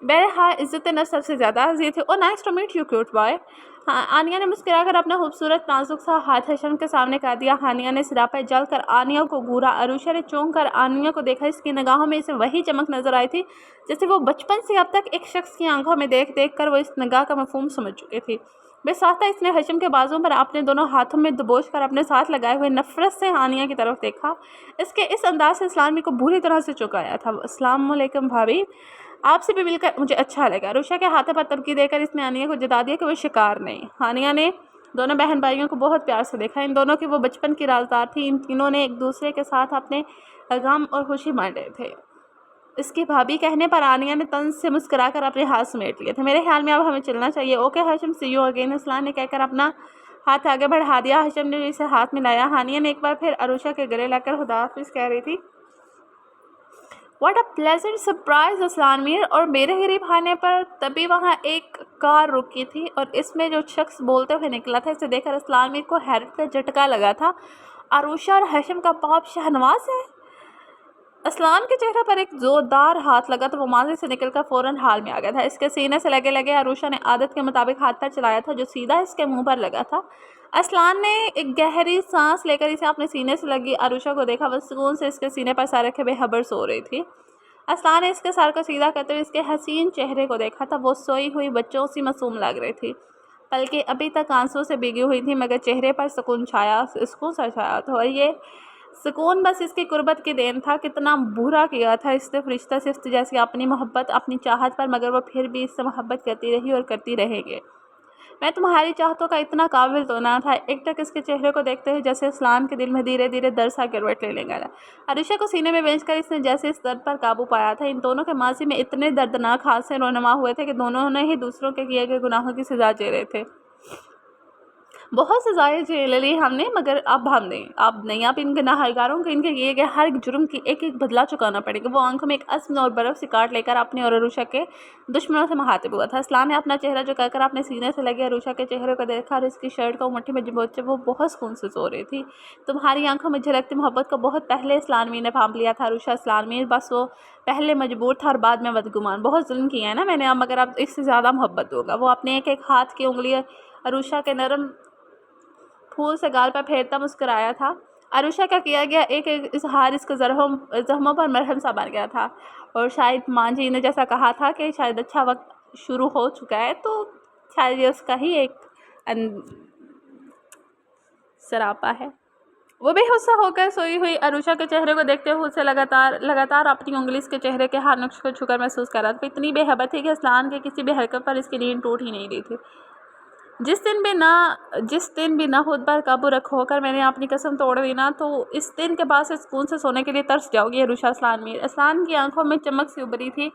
बहरहाल इज़्ज़त नफ्स सबसे ज़्यादा अजीज थी। Oh nice to meet you cute boy. हाँ, आनिया ने मुस्कुराकर अपना खूबसूरत नाजुक सा हाथ हशम के सामने कर दिया। हानिया ने सिरा पर जल कर आनिया को घूरा। अरुषा ने चौंक कर आनिया को देखा। इसकी निगाहों में इसे वही चमक नजर आई थी जैसे वो बचपन से अब तक एक शख्स की आंखों में देख देख कर वो इस निगाह का मफहूम समझ चुकी थी। बेसाख्ता इसने हशम के बाजू पर अपने दोनों हाथों में दबोच कर अपने साथ लगाए हुए नफरत से आनिया की तरफ देखा। इसके इस अंदाज से इस्लामी को बुरी तरह से चुकाया था। अस्सलाम वालेकुम भाभी, आपसे भी मिलकर मुझे अच्छा लगा। रुषा के हाथों पर तबकी देकर इसने आनिया को जता दिया कि वो शिकार नहीं। हानिया ने दोनों बहन भाइयों को बहुत प्यार से देखा। इन दोनों की वो बचपन की राजदार थी। इन तीनों ने एक दूसरे के साथ अपने गम और खुशी बांटे थे। इसकी भाभी कहने पर आनिया ने तंज से मुस्कुराकर अपने हाथ समेट लिए थे। मेरे ख्याल में अब हमें चलना चाहिए। Okay Hasham, see you again. Aslan ने कहकर अपना हाथ आगे बढ़ा दिया। हशम ने इसे हाथ मिलाया। हानिया ने एक बार फिर अरुषा के गले लगकर खुदा हाफिज़ कह रही थी। What a pleasant surprise Aslan Mir. और मेरे करीब आने पर तभी वहाँ एक कार रुकी थी और इसमें जो शख्स बोलते हुए निकला था, इसे देखकर असलान मीर को हैरत का झटका लगा था। अरुषा और हशम का बाप शहनवाज है। असलान के चेहरे पर एक जोरदार हाथ लगा तो वो माजी से निकलकर फौरन हाल में आ गया था। इसके सीने से लगे लगे अरुषा ने आदत के मुताबिक हाथ पर चलाया था जो सीधा इसके मुंह पर लगा था। असलान ने एक गहरी सांस लेकर इसे अपने सीने से लगी अरुषा को देखा। वह सुकून से इसके सीने पर सर रखे बेखबर सो रही थी। असलान ने इसके सर को सीधा करते हुए इसके हसीन चेहरे को देखा था। वो सोई हुई बच्चों सी मासूम लग रही थी, बल्कि अभी तक आंसू से भीगी हुई थी, मगर चेहरे पर सुकून सा छाया था। और ये सुकून बस इसकी कुर्बत की देन था। कितना बुरा किया था इसने फरिश्ता सिफ्त जैसी अपनी मोहब्बत, अपनी चाहत पर, मगर वो फिर भी इससे मोहब्बत करती रही और करती रहेगी। मैं तुम्हारी चाहतों का इतना काबिल तो ना था। एकटक इसके चेहरे को देखते हुए जैसे इस्लाम के दिल में धीरे धीरे दर्द सा गिरवट ले लेगा। अरुषा को सीने में बेचकर इसने जैसे इस दर्द पर काबू पाया था। इन दोनों के माजी में इतने दर्दनाक हादसे रोनुमा हुए थे कि दोनों ने ही दूसरों के किए गए गुनाहों की सजा झेल रहे थे। बहुत सजाएं झेल ली हमने, मगर अब नहीं। अब इन गुनाहगारों को इनके किए गए हर एक जुर्म की एक एक बदला चुकाना पड़ेगा। वो आंखों में एक अज़्म और बर्फ़ से काट लेकर अपने और अरुषा के दुश्मनों से मुखातिब हुआ था। असलान ने अपना चेहरा झुकाकर अपने सीने से लगे अरुषा के चेहरे को देखा और इसकी शर्ट को मुट्ठी में दबोचे वो बहुत सुकून से सो रही थी। तुम्हारी आंखों में झलकती मोहब्बत को बहुत पहले इस्लामी ने भांप लिया था अरुषा। इस्लामी बस वो पहले मजबूर था और बाद में बदगुमान। बहुत जुल्म किया है ना मैंने, अब मगर अब इससे ज़्यादा मोहब्बत होगा। वो अपने एक एक हाथ की उंगली अरुषा के नरम फूल से गाल पर फेरता मुस्कुराया था। अरुषा का किया गया एक एक इजहार इसके जख्मों पर मरहम सा बन गया था। और शायद माँ जी ने जैसा कहा था कि शायद अच्छा वक्त शुरू हो चुका है, तो शायद ये उसका ही एक सरापा है। वो बेहोश होकर सोई हुई अरुषा के चेहरे को देखते हुए उसे लगातार अपनी उंगली इसके चेहरे के हर नुक्श को छूकर महसूस कर रहा था। इतनी बेहबर थी कि असलान के किसी भी हरकत पर इसकी नींद टूट ही नहीं रही थी। जिस दिन भी ना खुद पर काबू रखोकर मैंने अपनी कसम तोड़ दी ना, तो इस दिन के बाद से सुकून से सोने के लिए तरस जाओगी अरुषा असलान मीर। असलान की आंखों में चमक सी उभरी थी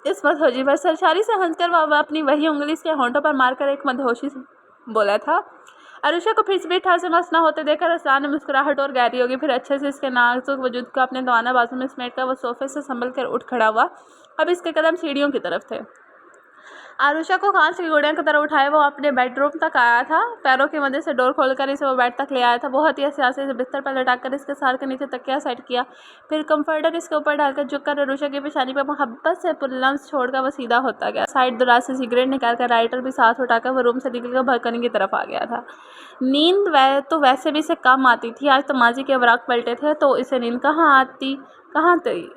इस मदहोशी पर। सरशारी से हंसकर वह अपनी वही उंगली इसके होंठों पर मारकर एक मदहोशी से बोला था। अरुषा को फिर से भी ठहासे मस न होते देखकर असलान ने मुस्कुराहट और गहरी होगी। फिर अच्छे से इसके नाजुक वजूद को अपने दवाना बाजू में समेट कर वह सोफे से संभल कर उठ खड़ा हुआ। अब इसके कदम सीढ़ियों की तरफ थे। आरुषा को कांच की गुड़िया की तरह उठाए वो अपने बेडरूम तक आया था। पैरों की मदद से डोर खोलकर इसे वो बेड तक ले आया था। बहुत ही एहतियात से बिस्तर पर लटाकर इसके सर के नीचे तकिया सेट किया। फिर कंफर्टर इसके ऊपर डालकर झुककर अरुषा की पेशानी पर मोहब्बत से लम्स छोड़कर वो सीधा होता गया। साइड दराज से सिगरेट निकालकर लाइटर भी साथ उठाकर वो रूम से निकलकर बालकनी की तरफ आ गया था। नींद तो वैसे भी इसे कम आती थी। आज तो माजी के अवराक पलटे थे तो इसे नींद कहाँ थी।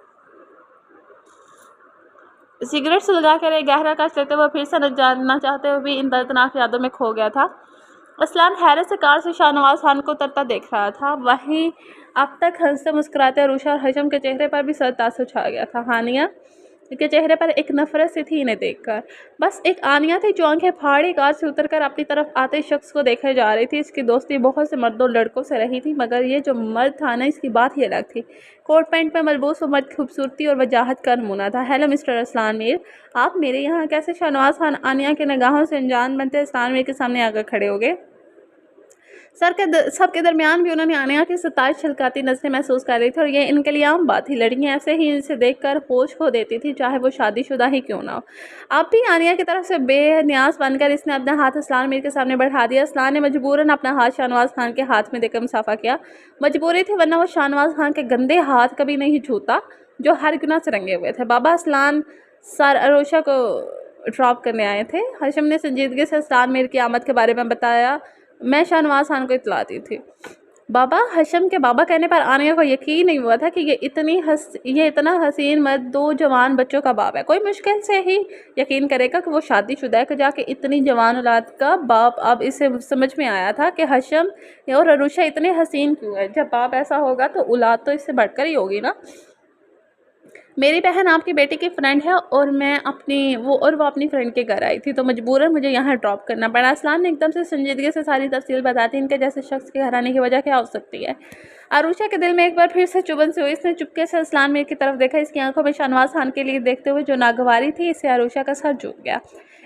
सिगरेट सुलगा कर एक गहरा कश लेते हुए फिर से न जानना चाहते हुए भी इन दर्दनाक यादों में खो गया था। असलान हैरत से कार से शाहनवाज खान को उतरता देख रहा था। वहीं अब तक हंसते मुस्कुराते अरुषा और हशम के चेहरे पर भी तासुर छा गया था। हानिया के चेहरे पर एक नफरत सी थी इन्हें देखकर। बस एक आनिया थी जो आंखें फाड़ी कार से उतरकर अपनी तरफ आते शख्स को देखे जा रही थी। इसकी दोस्ती बहुत से मर्दों लड़कों से रही थी, मगर ये जो मर्द था ना, इसकी बात ही अलग थी। कोट पैंट में मलबूस वो मर्द खूबसूरती और वजाहत का नमूना था। हेलो मिस्टर असलान मीर, आप मेरे यहाँ कैसे? शाहनवाज खान आनिया के निगाहों से अनजान बनते असलान मीर के सामने आकर खड़े हो गए। सबके दरमियान भी उन्होंने आनिया की सताइश छलकाती नजरें महसूस कर रही थी और ये इनके लिए आम बात थी। लड़कियां ऐसे ही इसे देखकर होश खो देती थी, चाहे वो शादीशुदा ही क्यों ना हो। अब भी आनिया की तरफ से बेनियाज बनकर इसने अपना हाथ असलान मीर के सामने बढ़ा दिया। असलान ने मजबूरन अपना हाथ शाहनवाज खान के हाथ में देकर मुसाफा किया। मजबूरी थी, वरना वो शाहनवाज खान के गंदे हाथ कभी नहीं छूता जो हर गुनाह से रंगे हुए थे। बाबा असलान सर अरुषा को ड्रॉप करने आए थे। हशम ने संजीदगी से असलान मीर की आमद के बारे में बताया। मैं शाहनवाज खान को इतला दी थी। बाबा, हशम के बाबा कहने पर आनिया को यकीन नहीं हुआ था कि ये इतना हसीन मर्द 2 जवान बच्चों का बाप है। कोई मुश्किल से ही यकीन करेगा कि वो शादीशुदा है कि जाके इतनी जवान औलाद का बाप। अब इसे समझ में आया था कि हशम और अरुषा इतने हसीन क्यों है। जब बाप ऐसा होगा तो औलाद तो इससे बढ़कर ही होगी ना। मेरी बहन आपकी बेटी की फ्रेंड है और वो अपनी फ्रेंड के घर आई थी, तो मजबूरन मुझे यहाँ ड्रॉप करना पड़ा। असलान ने एकदम से संजीदगी से सारी तफसील बताती। इनके जैसे शख्स के घर आने की वजह क्या हो सकती है? अरुषा के दिल में एक बार फिर से चुभन से हुई। इसने चुपके से असलान मीर की तरफ देखा। इसकी आंखों में शाहनवाज खान के लिए देखते हुए जो नागवारी थी, इससे अरुषा का सर झुक गया।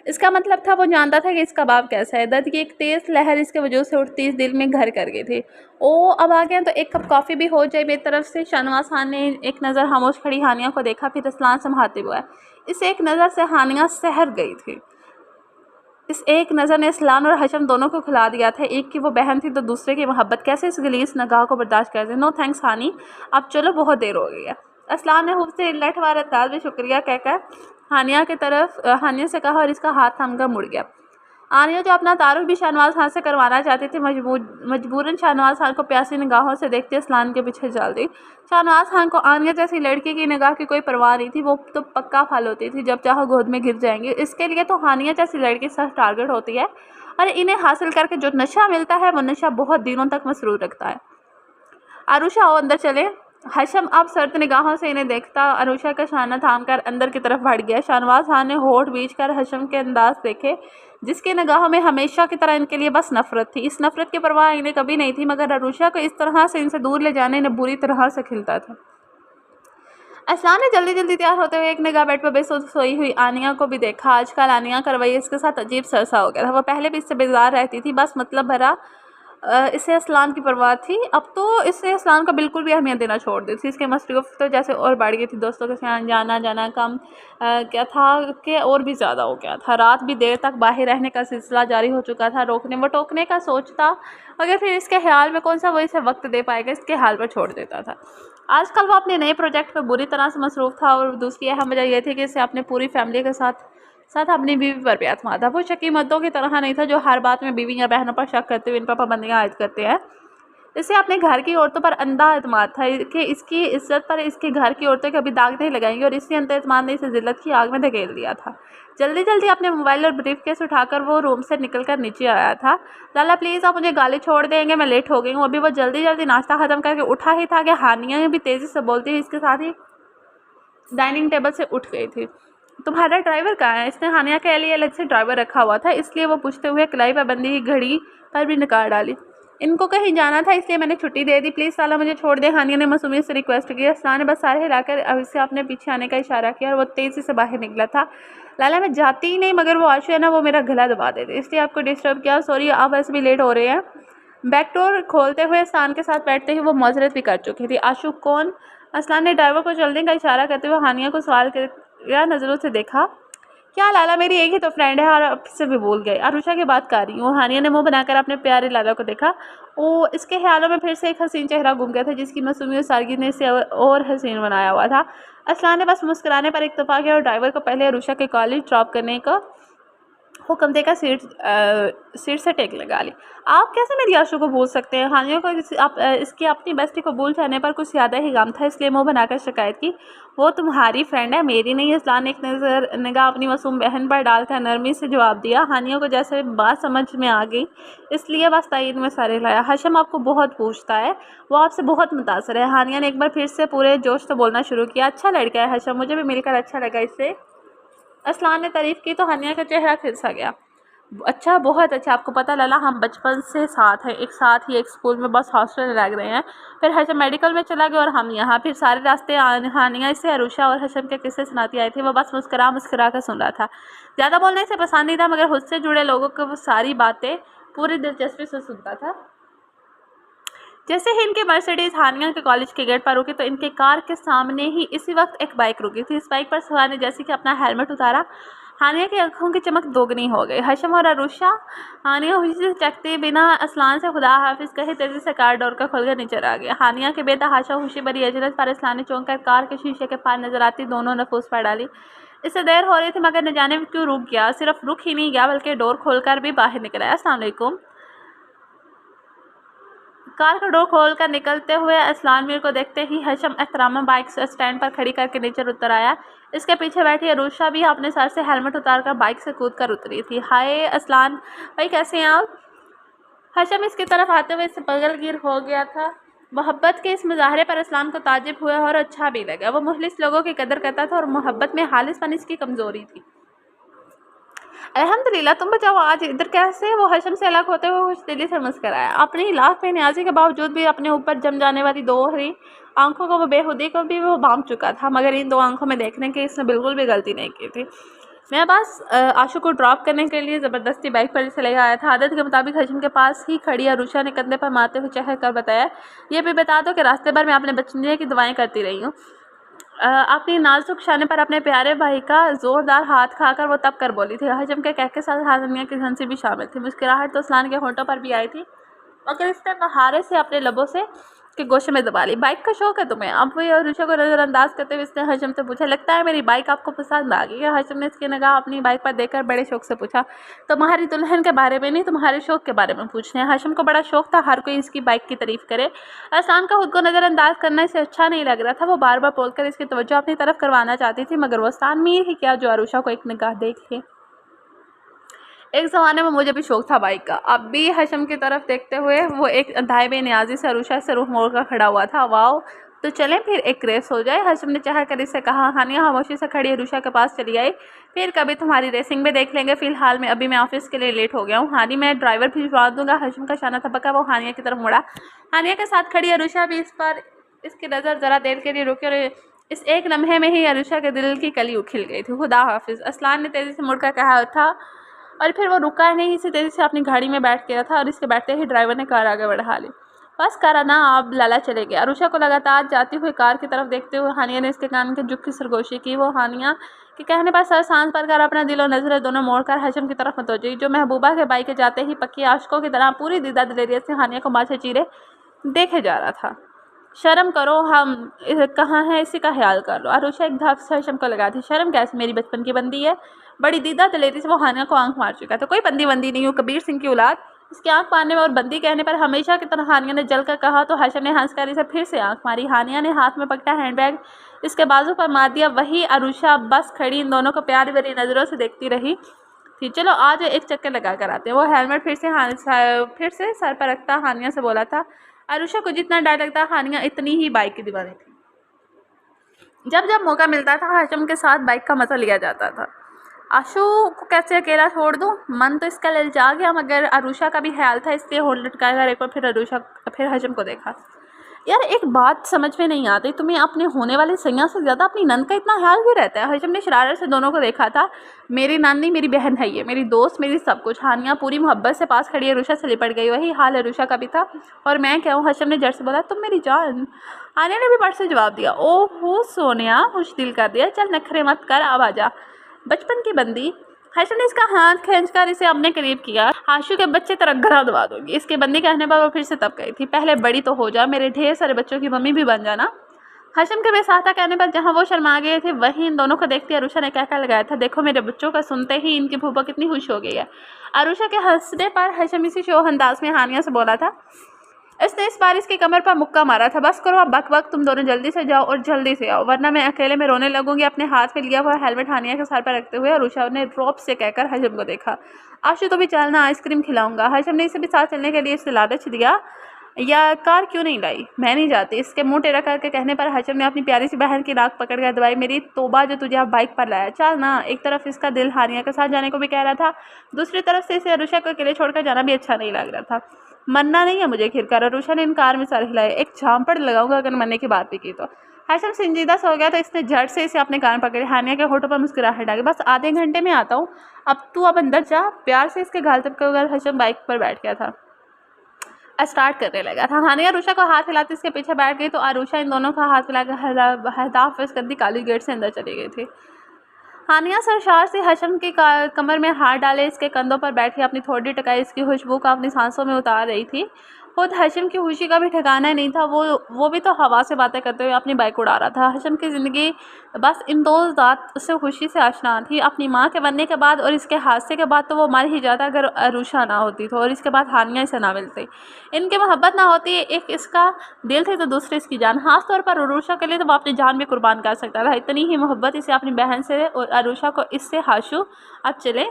इसका मतलब था वो जानता था कि इसका बाप कैसा है। दर्द की एक तेज़ लहर इसके वजूद से उठती इस दिल में घर कर गई थी। ओ, अब आ गए तो एक कप कॉफ़ी भी हो जाए मेरी तरफ से। शाहनवाज खान ने एक नज़र खामोश खड़ी हानिया को देखा, फिर असलान संभालते हुए। इस एक नज़र से हानिया सहर गई थी। इस एक नज़र ने असलान और हशम दोनों को खिला दिया था। एक की वो बहन थी तो दूसरे की मोहब्बत। कैसे इस गलीस नगाह को बर्दाश्त कर दे। नो थैंक्स हानी, अब चलो, बहुत देर हो गई है। असलान ने खूब से लठवार अंदाज में शुक्रिया कहकर हानिया से कहा और इसका हाथ थामकर मुड़ गया। आनिया जो अपना तारुफ भी शाहनवाज खान से करवाना चाहती थी, मजबूरन शाहनवाज खान को प्यासी निगाहों से देखते असलान के पीछे चल दी। शाहनवाज खान को आनिया जैसी लड़की की निगाह की कोई परवाह नहीं थी। वो तो पक्का फल होती थी, जब चाहो गोद में गिर जाएंगे। इसके लिए तो हानिया जैसी लड़की सख्त टारगेट होती है और इन्हें हासिल करके जो नशा मिलता है वो नशा बहुत दिनों तक मसरूर रखता है। अरुषा आओ, अंदर चले। हशम अब सर्द निगाहों से इन्हें देखता अरुषा का शाना थामकर अंदर की तरफ बढ़ गया। शाहनवाज खान ने होठ बीच कर हशम के अंदाज देखे, जिसके निगाहों में हमेशा की तरह इनके लिए बस नफरत थी। इस नफरत की परवाह इन्हें कभी नहीं थी, मगर अरुषा को इस तरह से इनसे दूर ले जाने इन्हें बुरी तरह से खिलता था। असलान ने जल्दी जल्दी तैयार होते हुए एक निगाह बेड पर बेसुध सोई हुई आनिया को भी देखा। आजकल आनिया का रवैया इसके साथ अजीब सरसा हो गया था। वो पहले भी इससे बेजार रहती थी, बस मतलब भरा इसे असलान की परवाह थी। अब तो इससे असलान का बिल्कुल भी अहमियत देना छोड़ दी थी। इसके मसरूफ़ तो जैसे और बढ़ गई थी। दोस्तों के साथ जाना कम क्या था कि और भी ज़्यादा हो गया था। रात भी देर तक बाहर रहने का सिलसिला जारी हो चुका था। टोकने का सोचता, मगर फिर इसके ख्याल में कौन सा वो इसे वक्त दे पाएगा, इसके हाल पर छोड़ देता था। आजकल वो अपने नए प्रोजेक्ट पर बुरी तरह से मसरूफ़ था और दूसरी अहम वजह यह थी कि इसे अपने पूरी फैमिली के साथ अपनी बीवी पर भी एतमाद था। वो शकी मर्दों की तरह नहीं था जो हर बात में बीवी या बहनों पर शक करते हुए इन पर पाबंदियाँ आयद करते हैं। इसे अपने घर की औरतों पर अंधा एतमाद था कि इसकी इज्जत पर इसके घर की औरतें कभी दाग नहीं लगाएंगी, और इसी अंधा एतमाद ने इसे जिल्लत की आग में धकेल दिया था। जल्दी जल्दी अपने मोबाइल और ब्रीफकेस उठाकर वो रूम से निकलकर नीचे आया था। लाला प्लीज़ आप मुझे गाली छोड़ देंगे, मैं लेट हो गई हूँ। अभी वो जल्दी जल्दी नाश्ता ख़त्म करके उठा ही था कि हानिया भी तेज़ी से बोलती हुई इसके साथ ही डाइनिंग टेबल से उठ गई थी। तुम्हारा ड्राइवर कहाँ है? इसने हानिया के लिए अलग से ड्राइवर रखा हुआ था, इसलिए वो पूछते हुए किलाई पाबंदी की घड़ी पर भी निकाल डाली। इनको कहीं जाना था इसलिए मैंने छुट्टी दे दी, प्लीज़ साला मुझे छोड़ दे, हानिया ने मासूमियत से रिक्वेस्ट की। असलान ने बस सारे हिलाकर इसे अपने पीछे आने का इशारा किया और वो तेज़ी से बाहर निकला था। लाला मैं जाती ही नहीं, मगर वो आशु है ना, वो मेरा गला दबा देते, इसलिए आपको डिस्टर्ब किया, सॉरी, आप वैसे भी लेट हो रहे हैं। बैक डोर खोलते हुए असलान के साथ बैठते ही वो माजरत भी कर चुकी थी। आशु कौन? असलान ने ड्राइवर को चलने का इशारा करते हुए हानिया को सवाल कर नज़रों से देखा। क्या लाला, मेरी एक ही तो फ्रेंड है और अब से भी भूल गए, आरुषा की बात कर रही हूँ। हानिया ने मुंह बनाकर अपने प्यारे लाला को देखा। वो इसके ख्यालों में फिर से एक हसीन चेहरा घूम गया था जिसकी मासूमियत सादगी ने इसे और हसीन बनाया हुआ था। असलान ने बस मुस्कुराने पर इत्तेफाक किया और ड्राइवर को पहले आरुषा के कॉलेज ड्रॉप करने का हुक्म देकर सीट से टेक लगा ली। आप कैसे मेरी आशु को भूल सकते हैं? हानिया को इसकी अपनी बेस्टी को भूल जाने पर कुछ ज़्यादा ही गम था, इसलिए मुंह बनाकर शिकायत की। वो तुम्हारी फ्रेंड है, मेरी नहीं। असलान ने एक निगाह अपनी मासूम बहन पर डालकर नरमी से जवाब दिया। हानिया को जैसे बात समझ में आ गई, इसलिए बस तायद में सर हिलाया। हशम आपको बहुत पूछता है, वो आपसे बहुत मुतासर है। हानिया ने एक बार फिर से पूरे जोश से बोलना शुरू किया। अच्छा लड़का है हशम, मुझे भी मिलकर अच्छा लगा इससे। असलान ने तारीफ़ की तो हानिया का चेहरा खिलसा गया। अच्छा, बहुत अच्छा। आपको पता लला, हम बचपन से साथ हैं, एक साथ ही एक स्कूल में, बस हॉस्टल में लग रहे हैं। फिर हशम मेडिकल में चला गया और हम यहाँ। फिर सारे रास्ते हानिया इसे अरुषा और हशम के किस्से सुनाती आई थी। वो बस मुस्कुरा कर सुन रहा था। ज़्यादा बोलने से पसंद नहीं था, मगर खुद से जुड़े लोगों को वो सारी बातें पूरी दिलचस्पी से सुनता था। जैसे ही इनके मर्सिडीज हानिया के कॉलेज के गेट पर रुकी तो इनके कार के सामने ही इसी वक्त एक बाइक रुकी थी। इस बाइक पर सवार ने जैसे कि अपना हेलमेट उतारा, हानिया की आंखों की चमक दोगुनी हो गई। हशम और अरुषा हानिया खुशी से चकते बिना असलान से खुदा हाफिज कहे तेजी से कार डोर का खोलकर नीचे आ गया। हानिया के बेतहाशा खुशी भरी अजरत पर असलान ने चौंक कर कार के शीशे के पार नजर आती दोनों नफूस पर डाली। इससे देर हो रही थी, मगर न जाने क्यों रुक गया। सिर्फ रुक ही नहीं गया बल्कि डोर खोलकर भी बाहर निकल आया। अस्सलाम वालेकुम। कार का डोर खोलकर निकलते हुए असलान मीर को देखते ही हशम एहतराम बाइक स्टैंड पर खड़ी करके नीचे उतर आया। इसके पीछे बैठी अरुषा भी अपने सर से हेलमेट उतारकर बाइक से कूद कर उतरी थी। हाय असलान भाई, कैसे हैं आप? हशम इसकी तरफ आते हुए इससे बगलगिर हो गया था। मोहब्बत के इस मुजाहरे पर असलान को ताज्जुब हुआ और अच्छा भी लगा। वो मुखलिस लोगों की कदर करता था और मोहब्बत में खालिसपन इसकी कमज़ोरी थी। अल्हम्दुलिल्लाह, तुम बताओ आज इधर कैसे? वो हशम से अलग होते हुए खुश दिली से मुस्कराया। अपनी लाख में न्याजी के बावजूद भी अपने ऊपर जम जाने वाली दोहरी आंखों को, वो बेखुदी को भी वो भांप चुका था, मगर इन दो आंखों में देखने की इसने बिल्कुल भी गलती नहीं की थी। मैं बस आशु को ड्रॉप करने के लिए ज़बरदस्ती बाइक पर इसे ले आया था। आदत के मुताबिक हशम के पास ही खड़ी अरुषा ने कंधे पर मारते हुए चहर कर बताया, ये भी बता दो कि रास्ते भर मैं अपने बचने की दुआएं करती रही हूँ। अपनी नाजुक शाने पर अपने प्यारे भाई का जोरदार हाथ खाकर वो तब कर बोली थी। हजम के कह के साथ हाजमिया की हंसी भी शामिल थी। मुस्कुराहट तो असलान के होंठों पर भी आई थी, मगर इसने बहारे से अपने लबों से के गोशे में दबा ली। बाइक का शौक है तुम्हें? अब वही अरुषा को नज़रअंदाज करते हुए इसने हजम से पूछा, लगता है मेरी बाइक आपको पसंद आ गई है? हजम ने इसकी निगाह अपनी बाइक पर देखकर बड़े शौक से पूछा। तुम्हारी दुल्हन के बारे में नहीं, तुम्हारे शौक के बारे में पूछने हैं। हशम को बड़ा शौक था हर कोई इसकी बाइक की तारीफ करे। आसान का खुद को नज़रअंदाज करना इसे अच्छा नहीं लग रहा था। वो बार बार बोलकर इसकी तवज्जो अपनी तरफ करवाना चाहती थी, मगर वो आसान मीर ही क्या जो अरुषा को एक निगाह देख ले। एक ज़माने में मुझे भी शौक था बाइक का। अब भी हशम की तरफ देखते हुए वो एक अंधाए बेनियाजी से अरुषा से रुख मोड़ कर खड़ा हुआ था। वाओ, तो चलें फिर एक रेस हो जाए। हशम ने चाह कर इससे कहा। हानिया खामोशी से खड़ी अरुषा के पास चली आई। फिर कभी तुम्हारी रेसिंग में देख लेंगे, फिलहाल में अभी मैं ऑफिस के लिए लेट हो गया हूँ। हानी, मैं ड्राइवर भिजवा दूंगा। हशम का शाना थपका वो हानिया की तरफ मुड़ा। हानिया के साथ खड़ी अरुषा भी इस पर इसकी नज़र ज़रा देर के लिए रुकी और इस एक लम्हे में ही अरुषा के दिल की कली उखिल गई थी। खुदा हाफिज़, असलान ने तेज़ी से मुड़कर कहा था, और फिर वो रुका नहीं, इसे तेज़ी से अपनी गाड़ी में बैठ गया था और इसके बैठते ही ड्राइवर ने कार आगे बढ़ा ली। बस करा ना, अब लाला चले गए। अरुषा को लगातार जाती हुई कार की तरफ देखते हुए हानिया ने इसके कान के झुक की सरगोशी की। वो हानिया के कहने पर सर सांस पर कर अपना दिलो नजरें दोनों मोड़कर हशम की तरफ मतवज्जो, जो महबूबा के बाइक के जाते ही पक्की आशिकों की तरह पूरी दीदा दिलेरियत से हानिया को माथे चीरे देखे जा रहा था। शर्म करो, हम कहाँ हैं इसी का ख्याल कर लो। अरुषा एक धक से हशम को लगा थी। शर्म कैसे, मेरी बचपन की बंदी है। बड़ी दीदा दिलेरी से वो हानिया को आंख मार चुका था। कोई बंदी बंदी नहीं हूँ, कबीर सिंह की औलाद। इसकी आंख मारने में और बंदी कहने पर हमेशा की तरह हानिया ने जलकर कहा तो हशम ने हंसकर इसे फिर से आंख मारी। हानिया ने हाथ में पकड़ा हैंडबैग इसके बाजू पर मार दिया। वही अरुषा बस खड़ी इन दोनों को प्यारी भरी नज़रों से देखती रही थी। चलो आज एक चक्कर लगा कर आते हैं। वो हेलमेट फिर से सर पर रखता हानिया से बोला था। अरुषा को जितना डर लगता हानिया इतनी ही बाइक की दीवानी थी। जब जब मौका मिलता था हाशिम के साथ बाइक का मज़ा लिया जाता था। आशु को कैसे अकेला छोड़ दूँ, मन तो इसका ललचा गया, मगर अरुषा का भी ख्याल था, इसलिए होल्ड लटकाया कर एक बार फिर हाशिम को देखा। यार एक बात समझ में नहीं आती, तुम्हें अपने होने वाले सैया से ज़्यादा अपनी नंद का इतना ख्याल क्यों रहता है? हाशिम ने शरारत से दोनों को देखा था। मेरी नंद नहीं, मेरी बहन है ये, मेरी दोस्त, मेरी सब कुछ। हानिया पूरी मोहब्बत से पास खड़ी अरुषा से लिपट गई। वही हाल अरुषा का भी था। और मैं क्या हूँ? हाशिम ने जड़ से बोला, तुम मेरी जान। हानिया ने भी बड़ से जवाब दिया, ओहो सोनिया, खुश दिल कर दिया, चल नखरे मत कर, अब आजा बचपन की बंदी। हाशिम ने इसका हाथ खींचकर इसे अपने करीब किया। आशु के बच्चे तेरा गला दबा दूंगी। इसके बंदी कहने पर वो फिर से तब गई थी, पहले बड़ी तो हो जा, मेरे ढेर सारे बच्चों की मम्मी भी बन जाना। हाशिम के बेसाहता कहने पर जहाँ वो शर्मा गए थे, वहीं इन दोनों को देखती अरुषा ने कहकर लगाया था, देखो मेरे बच्चों का सुनते ही इनकी फूफा कितनी खुश हो गई है। अरुषा के हंसने पर हाशिम इसी शो अंदाज में हानिया से बोला था। इसने इस बार इसकी कमर पर मुक्का मारा था, बस करो अब बक बक, तुम दोनों जल्दी से जाओ और जल्दी से आओ, वरना मैं अकेले में रोने लगूंगी। अपने हाथ में लिया हुआ हेलमेट हानिया के सर पर रखते हुए अरुषा ने रौब से कहकर हाशिम को देखा, आशु तो भी चलना, आइसक्रीम खिलाऊंगा। हाशिम ने इसे भी साथ चलने के लिए इसे लालच दिया, या कार क्यों नहीं लाई, मैं नहीं जाती। इसके मुंह टेढ़ा करके कहने पर हाशिम ने अपनी प्यारी सी बहन की नाक पकड़ कर दबाई, मेरी तोबा जो तुझे अब बाइक पर लाया, चल ना। एक तरफ इसका दिल हानिया के साथ जाने को भी कह रहा था, दूसरी तरफ से इसे अरुषा को अकेले छोड़कर जाना भी अच्छा नहीं लग रहा था। मरना नहीं है मुझे खिरकर, अरुषा ने इनकार में सर हिलाए, एक झांपड़ लगाऊंगा अगर मरने की बात भी की तो। हाशिम संजीदा सो गया तो इसने झट से इसे अपने कान पकड़े, हानिया के होठों पर मुस्कुराहट डाली, बस आधे घंटे में आता हूँ, अब तू अब अंदर जा। प्यार से इसके गाल चिपके हाशिम बाइक पर बैठ गया था, स्टार्ट करने लगा था। हानिया अरुषा को हाथ हिलाती इसके पीछे बैठ गई तो अरुषा इन दोनों का हाथ हिलाकर हदाफिज करती काली गेट से अंदर चली गई थी। हानिया सरशार से हाशिम की कमर में हाथ डाले इसके कंधों पर बैठी अपनी थोड़ी टकाई इसकी खुशबू का अपनी सांसों में उतार रही थी। खुद हाशिम की खुशी का भी ठिकाना नहीं था, वो भी तो हवा से बातें करते हुए अपनी बाइक उड़ा रहा था। हाशिम की ज़िंदगी बस इन दो ज़ात से खुशी से आशना थी, अपनी माँ के बनने के बाद और इसके हादसे के बाद तो वो मर ही जाता अगर अरुषा ना होती तो, और इसके बाद हानिया इसे ना मिलती, इनकी मोहब्बत ना होती। एक इसका दिल थी तो दूसरी इसकी जान, खास तौर पर अरुषा के लिए तो वो अपनी जान भी कुर्बान कर सकता था, इतनी ही मोहब्बत इसे अपनी बहन से और अरुषा को इससे। हाशु अब चले।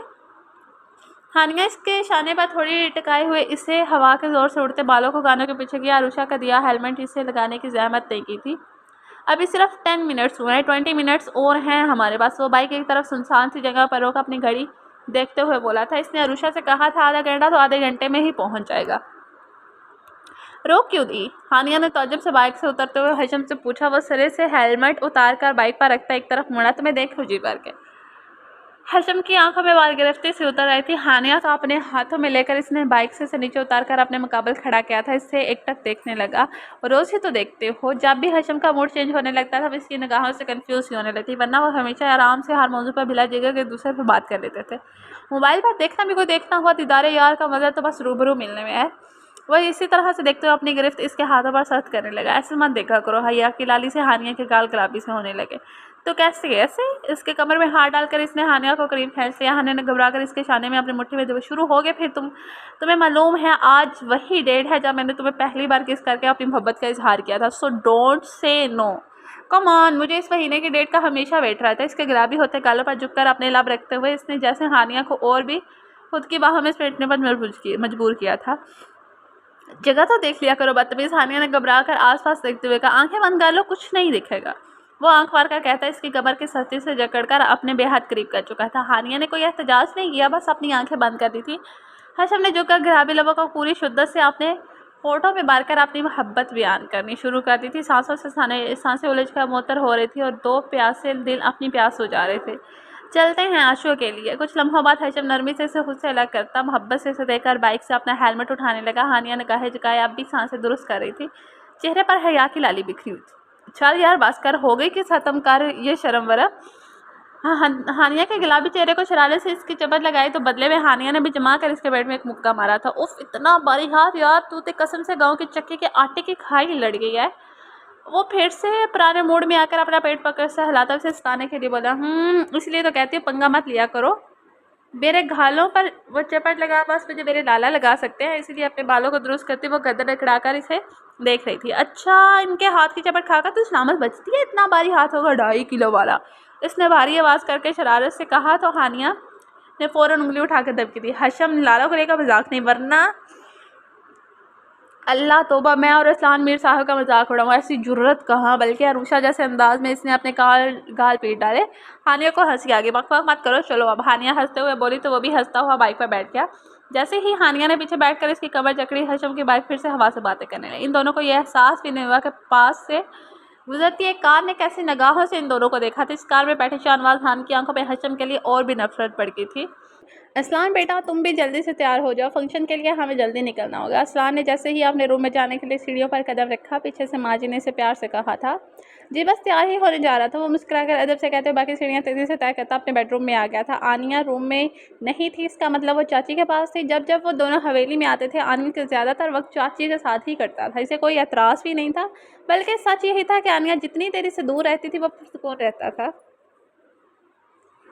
हानिया इसके इशारे पर थोड़ी टिकाए हुए इसे हवा के ज़ोर से उड़ते बालों को कानों के पीछे किया। अरुषा का दिया हेलमेट इसे लगाने की जहमत नहीं की थी। अभी सिर्फ 10 मिनट्स हुए हैं, 20 मिनट्स और हैं हमारे पास। वो बाइक एक तरफ सुनसान सी जगह पर रोक अपनी घड़ी देखते हुए बोला था। इसने अरुषा से कहा था आधा घंटा, तो आधे घंटे में ही पहुंच जाएगा। रोक क्यों दी? हानिया ने ताज्जुब से बाइक से उतरते हुए हाशिम से पूछा। वो सिरे से हेलमेट उतार कर बाइक पर रखता एक तरफ मुड़ा, तो मैं देख लूँ जी भर के। हाशिम की आंखों में बाल गिरफ्ती से उतर आई थी। हानिया तो अपने हाथों में लेकर इसने बाइक से नीचे उतार कर अपने मुकाबले खड़ा किया था। इससे एकटक देखने लगा। रोज़ ही तो देखते हो, जब भी हाशिम का मूड चेंज होने लगता था इसकी निगाहों से कंफ्यूज ही होने लगती, वरना वो हमेशा आराम से हर मौजू पर बिला जगह एक दूसरे पर बात कर लेते थे। मोबाइल पर देखना भी कोई देखना हुआ, दीदारे यार का मज़ा तो बस रूबरू मिलने में है। वह इसी तरह से देखते हुए अपनी गिरफ्त इसके हाथों पर सख्त करने लगा। ऐसे मत देखा करो, हया की लाली से हानिया के गाल गुलाबी से होने लगे। तो कैसे ऐसे? इसके कमर में हाथ डालकर इसने हानिया को करीब खींच लिया। हानिया ने घबराकर इसके शाने में अपनी मुट्ठी में जब शुरू हो गए। फिर तुम्हें मालूम है आज वही डेट है जब मैंने तुम्हें पहली बार किस करके अपनी मोहब्बत का इजहार किया था। So don't say no. Come on, मुझे इस महीने की डेट का हमेशा वेट रहा था। इसके गुलाबी होते गालों पर झुककर अपने लब रखते हुए इसने जैसे हानिया को और भी खुद की बाहों में समेटने पर मजबूर किया था। जगह तो देख लिया करो बदतमीज, हानिया ने घबरा कर आसपास देखते हुए कहा। आंखें बंद कर लो, कुछ नहीं दिखेगा। वो आंख मार कर कहता इसकी कमर की सख्ती से जकड़कर अपने बेहद करीब कर चुका था। हानिया ने कोई एहतजाज नहीं किया, बस अपनी आंखें बंद कर दी थी। हाशिम ने झुककर गुलाबी लबों को पूरी शिद्दत से अपने होठों में मारकर अपनी मोहब्बत बयान करनी शुरू कर दी थी। सांसों से सांसें उलझकर मुअत्तर हो रही थी और दो प्यासे दिल अपनी प्यास हो जा रहे थे। चलते हैं आशु के लिए। कुछ लम्हों बाद हाशिम नरमी से इसे खुद से अलग करता मोहब्बत से इसे देखकर बाइक से अपना हेलमेट उठाने लगा। हानिया ने कहे झुकाए अब भी सांसें दुरुस्त कर रही थी, चेहरे पर हया की लाली बिखरी हुई थी। चल यार बस कर, हो गई कि खत्म कर ये शर्म वरा। हानिया के गुलाबी चेहरे को शरारत से इसकी चपत लगाई तो बदले में हानिया ने भी जमा कर इसके पेट में एक मुक्का मारा था। उफ, इतना बारी हाथ यार, तू ते कसम से गाँव के चक्के के आटे की खाई लड़ गई है। वो फिर से पुराने मूड में आकर अपना पेट पकड़ से हिलाता उसे सताने के लिए बोला। इसलिए तो कहती हूँ पंगा मत लिया करो। मेरे घालों पर वो चपट लगा, बस मुझे मेरे लाला लगा सकते हैं, इसीलिए अपने बालों को दुरुस्त करती वो गर्दन अकड़ाकर इसे देख रही थी। अच्छा, इनके हाथ की चपट खाकर तो सलामत बचती है, इतना भारी हाथ होगा 2.5 किलो वाला, इसने भारी आवाज़ करके शरारत से कहा। तो हानिया ने फ़ौरन उंगली उठाकर दबकी दी। हाशिम लाला को लेकर मजाक नहीं, वरना अल्लाह तौबा, मैं और असलान मीर साहब का मजाक उड़ाऊँ, ऐसी जुर्रत कहाँ। बल्कि अरुषा जैसे अंदाज में इसने अपने गाल पीट डाले। हानिया को हंसी आ गई। बक बक मत करो, चलो अब। हानिया हंसते हुए बोली तो वो भी हंसता हुआ बाइक पर बैठ गया। जैसे ही हानिया ने पीछे बैठकर इसकी कमर जकड़ी, हशम की बाइक फिर से हवा से बातें करने लगी। इन दोनों को यह एहसास भी नहीं हुआ कि पास से गुजरती एक कार ने कैसी निगाहों से इन दोनों को देखा था। इस कार में बैठे शाहनवाज खान की आंखों में हशम के लिए और भी नफरत बढ़ गई थी। असलान बेटा, तुम भी जल्दी से तैयार हो जाओ, फंक्शन के लिए हमें जल्दी निकलना होगा। असलान ने जैसे ही अपने रूम में जाने के लिए सीढ़ियों पर कदम रखा, पीछे से माजी ने इसे प्यार से कहा था। जी बस तैयार ही होने जा रहा था, वो मुस्कुराकर अदब से कहते हुए बाकी सीढ़ियाँ तेजी से तय करता अपने बेडरूम में आ गया था। आनिया रूम में नहीं थी, इसका मतलब वो चाची के पास थी। जब जब वो दोनों हवेली में आते थे, आनिया के ज़्यादातर वक्त चाची के साथ ही करता था। इसे कोई एतराज़ भी नहीं था, बल्कि सच यही था कि आनिया जितनी देर से दूर रहती थी वो पुरसुकून रहता था।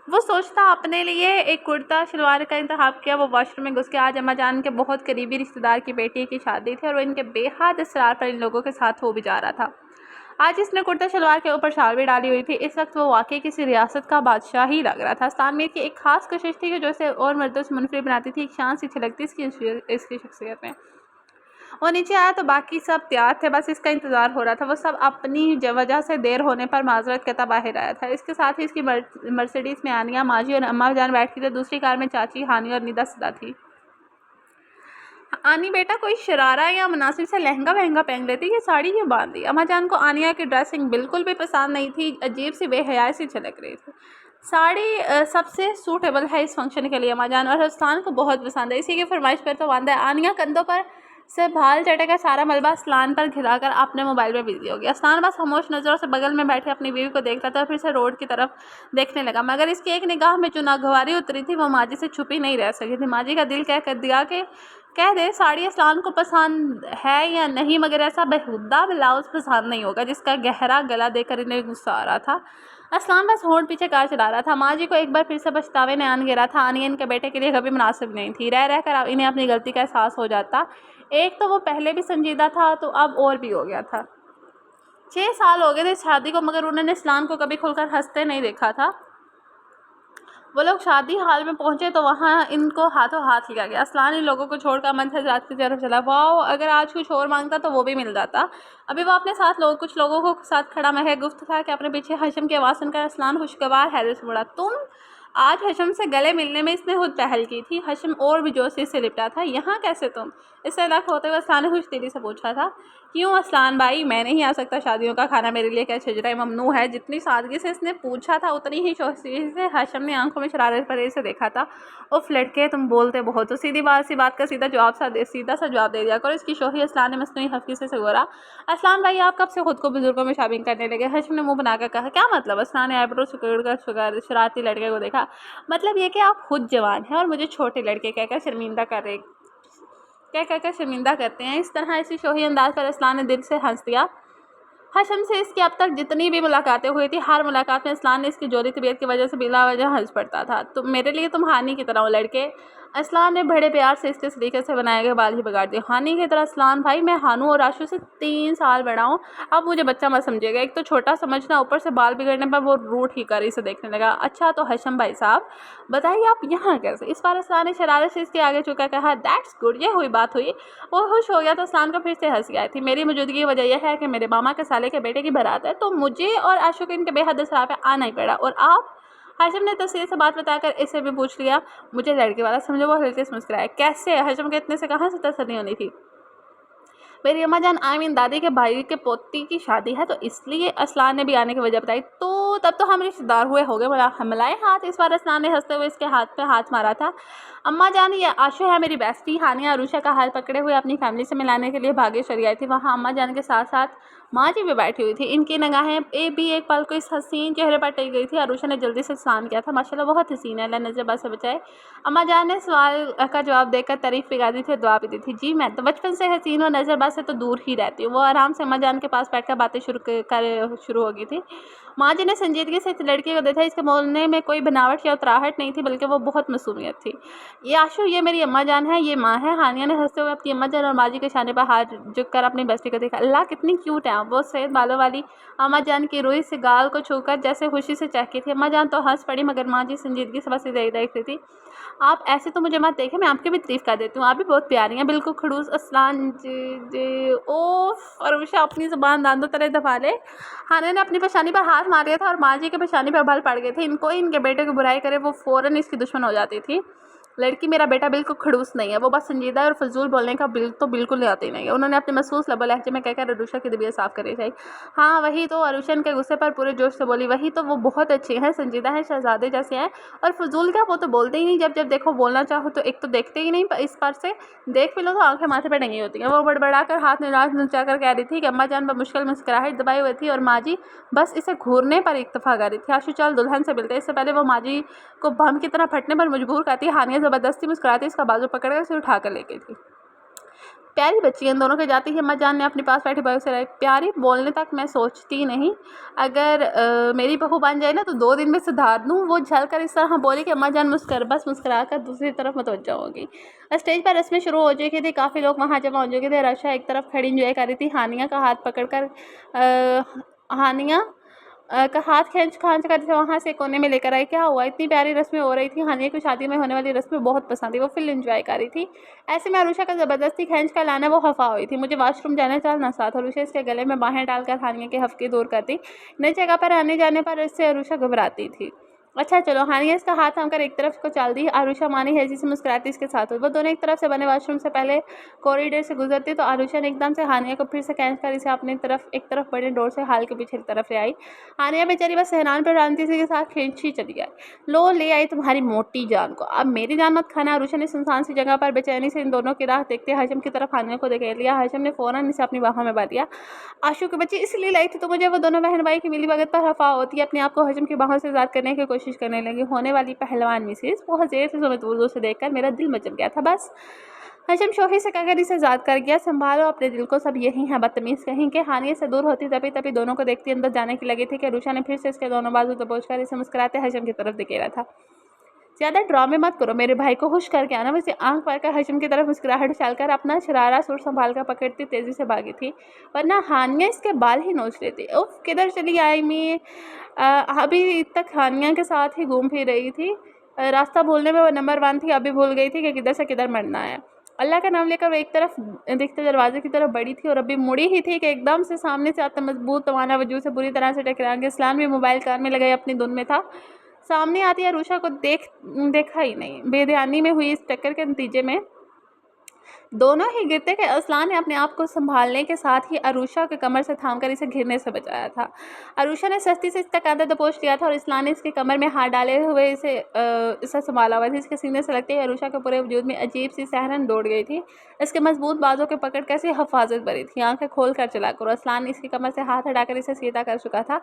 वो सोचता अपने लिए एक कुर्ता शलवार का इंतखाब किया। वो वॉशरूम में घुस के आज अम्मा जान के बहुत करीबी रिश्तेदार की बेटी की शादी थी और वो इनके बेहद इसरार पर इन लोगों के साथ हो भी जा रहा था। आज इसने कुर्ता शलवार के ऊपर शाल भी डाली हुई थी। इस वक्त वो वाकई किसी रियासत का बादशाह ही लग रहा था। तानवीर की एक खास कोशिश थी कि जो इसे और मर्दों से मुनफरिद बनाती थी, एक शान सी छलकती इसकी शख्सियत में। वो नीचे आया तो बाकी सब तैयार थे, बस इसका इंतज़ार हो रहा था। वो सब अपनी वजह से देर होने पर माजरत कहता बाहर आया था। इसके साथ ही इसकी मर्सिडीज़ में आनिया, माजी और अम्मा जान बैठी थी। दूसरी कार में चाची, हानी और निदा सदा थी। आनी बेटा, कोई शरारा या मुनासिब से लहंगा वहंगा पहन लेती, ये साड़ी क्यों बांध दी? अम्मा जान को आनिया की ड्रेसिंग बिल्कुल भी पसंद नहीं थी, अजीब सी बेहयाई सी झलक रही थी। साड़ी सबसे सूटेबल है इस फंक्शन के लिए अम्मा जान, और अस्लान को बहुत पसंद है, इसी की फरमाइश पर तो बांधा है। आनिया कंधों पर से भाल चटे का सारा मलबा अस्लान पर घिराकर अपने मोबाइल में बिजी हो गया। अस्लान बस खामोश नज़रों से बगल में बैठे अपनी बीवी को देख रहा था और फिर से रोड की तरफ देखने लगा, मगर इसकी एक निगाह में जो नागवारी उतरी थी वो माजी से छुपी नहीं रह सकी थी। माजी का दिल कह कर दिया कि कह दे साड़ी अस्लान को पसंद है या नहीं, मगर ऐसा बेहुदा ब्लाउज पसंद नहीं होगा जिसका गहरा गला देखकर इन्हें गुस्सा आ रहा था। अस्लान बस होंठ पीछे कार चला रहा था। माँ जी को एक बार फिर से पछतावे ने आन गिरा था। आनिया इनके बेटे के लिए कभी मुनासिब नहीं थी। रह रह कर इन्हें अपनी गलती का एहसास हो जाता। एक तो वो पहले भी संजीदा था, तो अब और भी हो गया था। 6 साल हो गए थे शादी को, मगर उन्होंने अस्लान को कभी खुलकर हंसते नहीं देखा था। वो लोग शादी हाल में पहुंचे तो वहाँ इनको हाथों हाथ लिया गया। अस्लान इन लोगों को छोड़कर मन से रात की तरफ चला। वाह, अगर आज कुछ और मांगता तो वो भी मिल जाता। अभी वो अपने साथ कुछ लोगों को साथ खड़ा महक गुफ्त था कि अपने पीछे हशम की आवाज़ सुनकर अस्लान खुशगवार हैरत से मुड़ा। तुम? आज हशम से गले मिलने में इसने खुद पहल की थी। हशम और भी जोशी से लिपटा था। यहाँ कैसे तुम? इससे अलग होते हुए अस्लान ने खुश दिली से पूछा था। क्यों अस्लान भाई, मैं नहीं आ सकता? शादियों का खाना मेरे लिए क्या शजरा ममनू है? जितनी सादगी से इसने पूछा था उतनी ही शोशी से हशम ने आंखों में शरारत भरे से देखा था। उफ लड़के, तुम बोलते बहुत हो, सीधी बात का सीधा सा जवाब दे दिया करो। इसकी शोही अस्लान ने मसनूई हफ्की से गोरा। अस्लान भाई, आप कब से खुद को बुजुर्गों में शामिल करने लगे? हशम ने मुंह बनाकर कहा। क्या मतलब? अस्लान ने आईब्रो सुकड़कर शरारती लड़के को देखा। मतलब ये कि आप खुद जवान हैं और मुझे छोटे लड़के कहकर शर्मिंदा करते हैं। इस तरह इसी शोही अंदाज पर अस्लान ने दिल से हंस दिया। हशम से इसकी अब तक जितनी भी मुलाकातें हुई थी, हर मुलाकात में अस्लान ने इसकी जोरी तबीयत की वजह से बिला वजह हंस पड़ता था। तो मेरे लिए तुम हानी की तरह हो लड़के। अस्लान ने बड़े प्यार से इसके सलीके से बनाए गए बाल ही बिगाड़ दिए। हानी की तरह? अस्लान भाई, मैं हानू और आशू से 3 साल बड़ा हूँ, अब मुझे बच्चा मत समझिएगा। एक तो छोटा समझना, ऊपर से बाल बिगड़ने पर वो रूठ ही कर इसे देखने लगा। अच्छा तो हशम भाई साहब बताइए, आप यहाँ कैसे? इस बार अस्लान ने शरारत से इसके आगे चुका कहा। दैट्स गुड, ये हुई बात हुई। वो खुश हो गया तो अस्लान को फिर से हंसी आई थी। मेरी मौजूदगी की वजह यह है कि मेरे मामा के साले के बेटे की बारात है, तो मुझे और आशू के इनके बेहद असरा पे आना ही पड़ा। और आप? हशम ने तफसील से बात बताकर इसे भी पूछ लिया। मुझे लड़के वाला समझो। वो हल्के से मुस्कुराया। कैसे? हशम के इतने से कहाँ से तसल्ली होनी थी? मेरी अम्मा जान दादी के भाई के पोती की शादी है, तो इसलिए अस्लान ने भी आने की वजह बताई। तो तब तो हम रिश्तेदार हो गए मिलाए हाथ। इस बार अस्लान ने हंसते हुए इसके हाथ पे हाथ मारा था। अम्मा जान, ये आशु है मेरी बेस्टी। हानिया अरुषा का हाथ पकड़े हुए अपनी फैमिली से मिलाने के लिए भागेश्वरी आई थी। वहाँ अम्मा जान के साथ साथ माँ जी भी बैठी हुई थी। इनकी निगाहें भी एक पल को इस हसीन चेहरे पर टिक गई थी। अरुषा ने जल्दी से सलाम किया था। माशाल्लाह बहुत हसीन है, अल्लाह नजरबाज से बचाए। अम्मा जान ने सवाल का जवाब देकर तारीफ भी गा दी थी और दुआ भी दी थी। जी मैं तो बचपन से हसीन और नजरबाज से तो दूर ही रहती हूँ। वो आराम से अम्मा जान के पास बैठकर बातें शुरू हो गई थी। माँ जी ने संजीदगी से इस लड़की को देखा। इसके बोलने में कोई बनावट या उतराहट नहीं थी, बल्कि वो बहुत मासूमियत थी। ये आशु, ये मेरी अम्मा जान है, ये माँ है। हानिया ने हंसते हुए अपनी अम्मा जान और माँ जी के शाने पर हाथ झुककर अपनी बेस्टी को देखा। अल्लाह, कितनी क्यूट है वो सफ़ेद बालों वाली अम्मा जान की रुई से गाल को छूकर जैसे खुशी से चहकी थी। अम्मा जान तो हंस पड़ी, मगर माँ जी संजीदगी से बस देख रही थी। आप ऐसे तो मुझे मत देखें, मैं आपकी भी तारीफ कर देती हूँ, आप भी बहुत प्यारी हैं, बिल्कुल खड़ूस असलान जी। ओफ, अरुषा अपनी ज़ुबान दांतों तरह दबा ले। हानिया ने अपनी पेशानी पर हाथ मार दिया था और माँ जी के पेशानी पर बल पड़ गए थे। इनको इनके बेटे की बुराई करे वो फ़ौरन इसकी दुश्मन हो जाती थी। लड़की, मेरा बेटा बिल्कुल खड़ूस नहीं है, वो बस संजीदा और फजूल बोलने का बिल्कुल आती नहीं है। उन्होंने अपने महसूस लबो लहजे में कहकर अरुषा की तबीयत साफ करी चाहिए। हाँ वही तो, अरुषा के गुस्से पर पूरे जोश से बोली। वही तो, वो बहुत अच्छी हैं, संजीदा है, शहजादे जैसे हैं। और फजूल क्या, वो तो बोलते ही नहीं। जब जब देखो बोलना चाहो तो एक तो देखते ही नहीं, इस पर से देख भी लो तो आंखें माथे पर टंगी होती हैं। वो बड़बड़ा कर हाथ निराश नुचा कर कह रही थी कि अम्मा जान पर मुश्किल मुस्कुराहट दबाई हुई थी और माँ जी बस इसे घूरने पर इक्तफा कर रही थी। आशु, चल दुल्हन से मिलते। इससे पहले वो माँ जी को बम की तरह फटने पर मजबूर करती। हानिया ज़बरदस्ती मुस्कुराती इसका बाजू पकड़कर उसे उठा कर ले गई थी। प्यारी बच्ची है, इन दोनों के जाती ही अम्मा जान ने अपने पास बैठी बहू से रही। प्यारी बोलने तक मैं सोचती नहीं, अगर मेरी बहू बन जाए ना तो 2 दिन में सुधार दूँ। वो झल कर इस तरह बोली कि अम्मा जान मुस्कुरा कर दूसरी तरफ मुतवज्जो होगी। स्टेज पर रस्में शुरू हो चुकी थी, काफ़ी लोग वहाँ जमा हो चुके थे। रक्षा एक तरफ खड़ी इंजॉय कर रही थी, हानिया का हाथ पकड़ कर हानिया का हाथ खींच कर वहाँ से कोने में लेकर आई। क्या हुआ, इतनी प्यारी रस्में हो रही थी। हानिया को शादी में होने वाली रस्में बहुत पसंद थी, वो फुल एंजॉय कर रही थी। ऐसे में अरुषा का ज़बरदस्ती खींच कर लाना, वो हफ़ा हुई थी। मुझे वॉशरूम जाना, चलना साथ। अरुषा इसके गले में बाहें डालकर हानिया के हफ़के दूर करती। नई जगह पर आने जाने पर इससे अरुषा घबराती थी। अच्छा चलो, हानिया इसका हाथ थामकर एक तरफ को चल दी। आरुषा मानी हैजी से मुस्कुराती इसके साथ हुई। वो दोनों एक तरफ से बने वॉशरूम से पहले कॉरिडोर से गुजरती तो आरुषा ने एकदम से हानिया को फिर से खींच कर इसे अपनी तरफ एक तरफ बड़े डोर से हाल के पीछे की तरफ ले आई। हानिया बेचारी बस सहनान पर रांती के साथ खींची चली गई। लो, ले आई तुम्हारी मोटी जान को, अब मेरी जान मत खाना। आरुषा ने सुनसान सी जगह पर बेचैनी से इन दोनों की राह देखते हाशिम की तरफ हानिया को धकेल लिया। हाशिम ने फौरन इसे अपनी बाहों में बांध लिया। आशु के बच्चे इसलिए लाई थी तो मुझे वो दोनों बहन भाई की मिली भगत पर हफा होती है। अपने आप को हाशिम की बाहों से आजाद करने की कोशिश करने लगी। होने वाली पहलवान मिसेज वो हजेर से सुमित से देखकर मेरा दिल मचल गया था। बस हाशिम शोही से कहकर इसे आजाद कर गया। संभालो अपने दिल को, सब यही है बदतमीज कहीं के। हानिया से दूर होती तभी तभी दोनों को देखती अंदर जाने की लगी थी कि अरुषा ने फिर से इसके दोनों बाजू दबोचकर इसे मुस्कुराते हाशिम की तरफ धकेला था। ज़्यादा ड्रामे मत करो, मेरे भाई को खुश करके आना। वैसे आंख भर कर हाशिम की तरफ मुस्कुराहट उछालकर अपना शरारा सुर संभाल कर पकड़ती तेजी से भागी थी, वरना हानिया इसके बाल ही नोच लेती। उफ, किधर चली आई मैं? अभी तक हानिया के साथ ही घूम फिर रही थी। रास्ता भूलने में वो नंबर 1 थी, अभी भूल गई थी कि किधर से किधर मरना है। अल्लाह का नाम लेकर वो एक तरफ दिखते दरवाजे की तरफ बढ़ी थी और अभी मुड़ी ही थी कि एकदम से सामने से आता मजबूत तवाना वजूद से बुरी तरह से टकरा गया। इस्लान भी मोबाइल कार में लगाए अपनी धुन में था। सामने आती अरुषा को देखा ही नहीं। बेध्यानी में हुई इस टक्कर के नतीजे में दोनों ही गिरते कि असलान ने अपने आप को संभालने के साथ ही अरुषा के कमर से थामकर इसे घिरने से बचाया था। अरुषा ने सख्ती से इसका कांधा दबोच लिया था और असलान ने इसके कमर में हाथ डाले हुए इसे संभाला हुआ था। इसके सीने से लगते ही अरुषा के पूरे वजूद में अजीब सी सहरन दौड़ गई थी। इसके मजबूत बाजों के पकड़ कैसे हिफाजत भरी थी। आंखें खोल कर चला करो। असलान इसकी कमर से हाथ हटाकर इसे सीधा कर चुका था।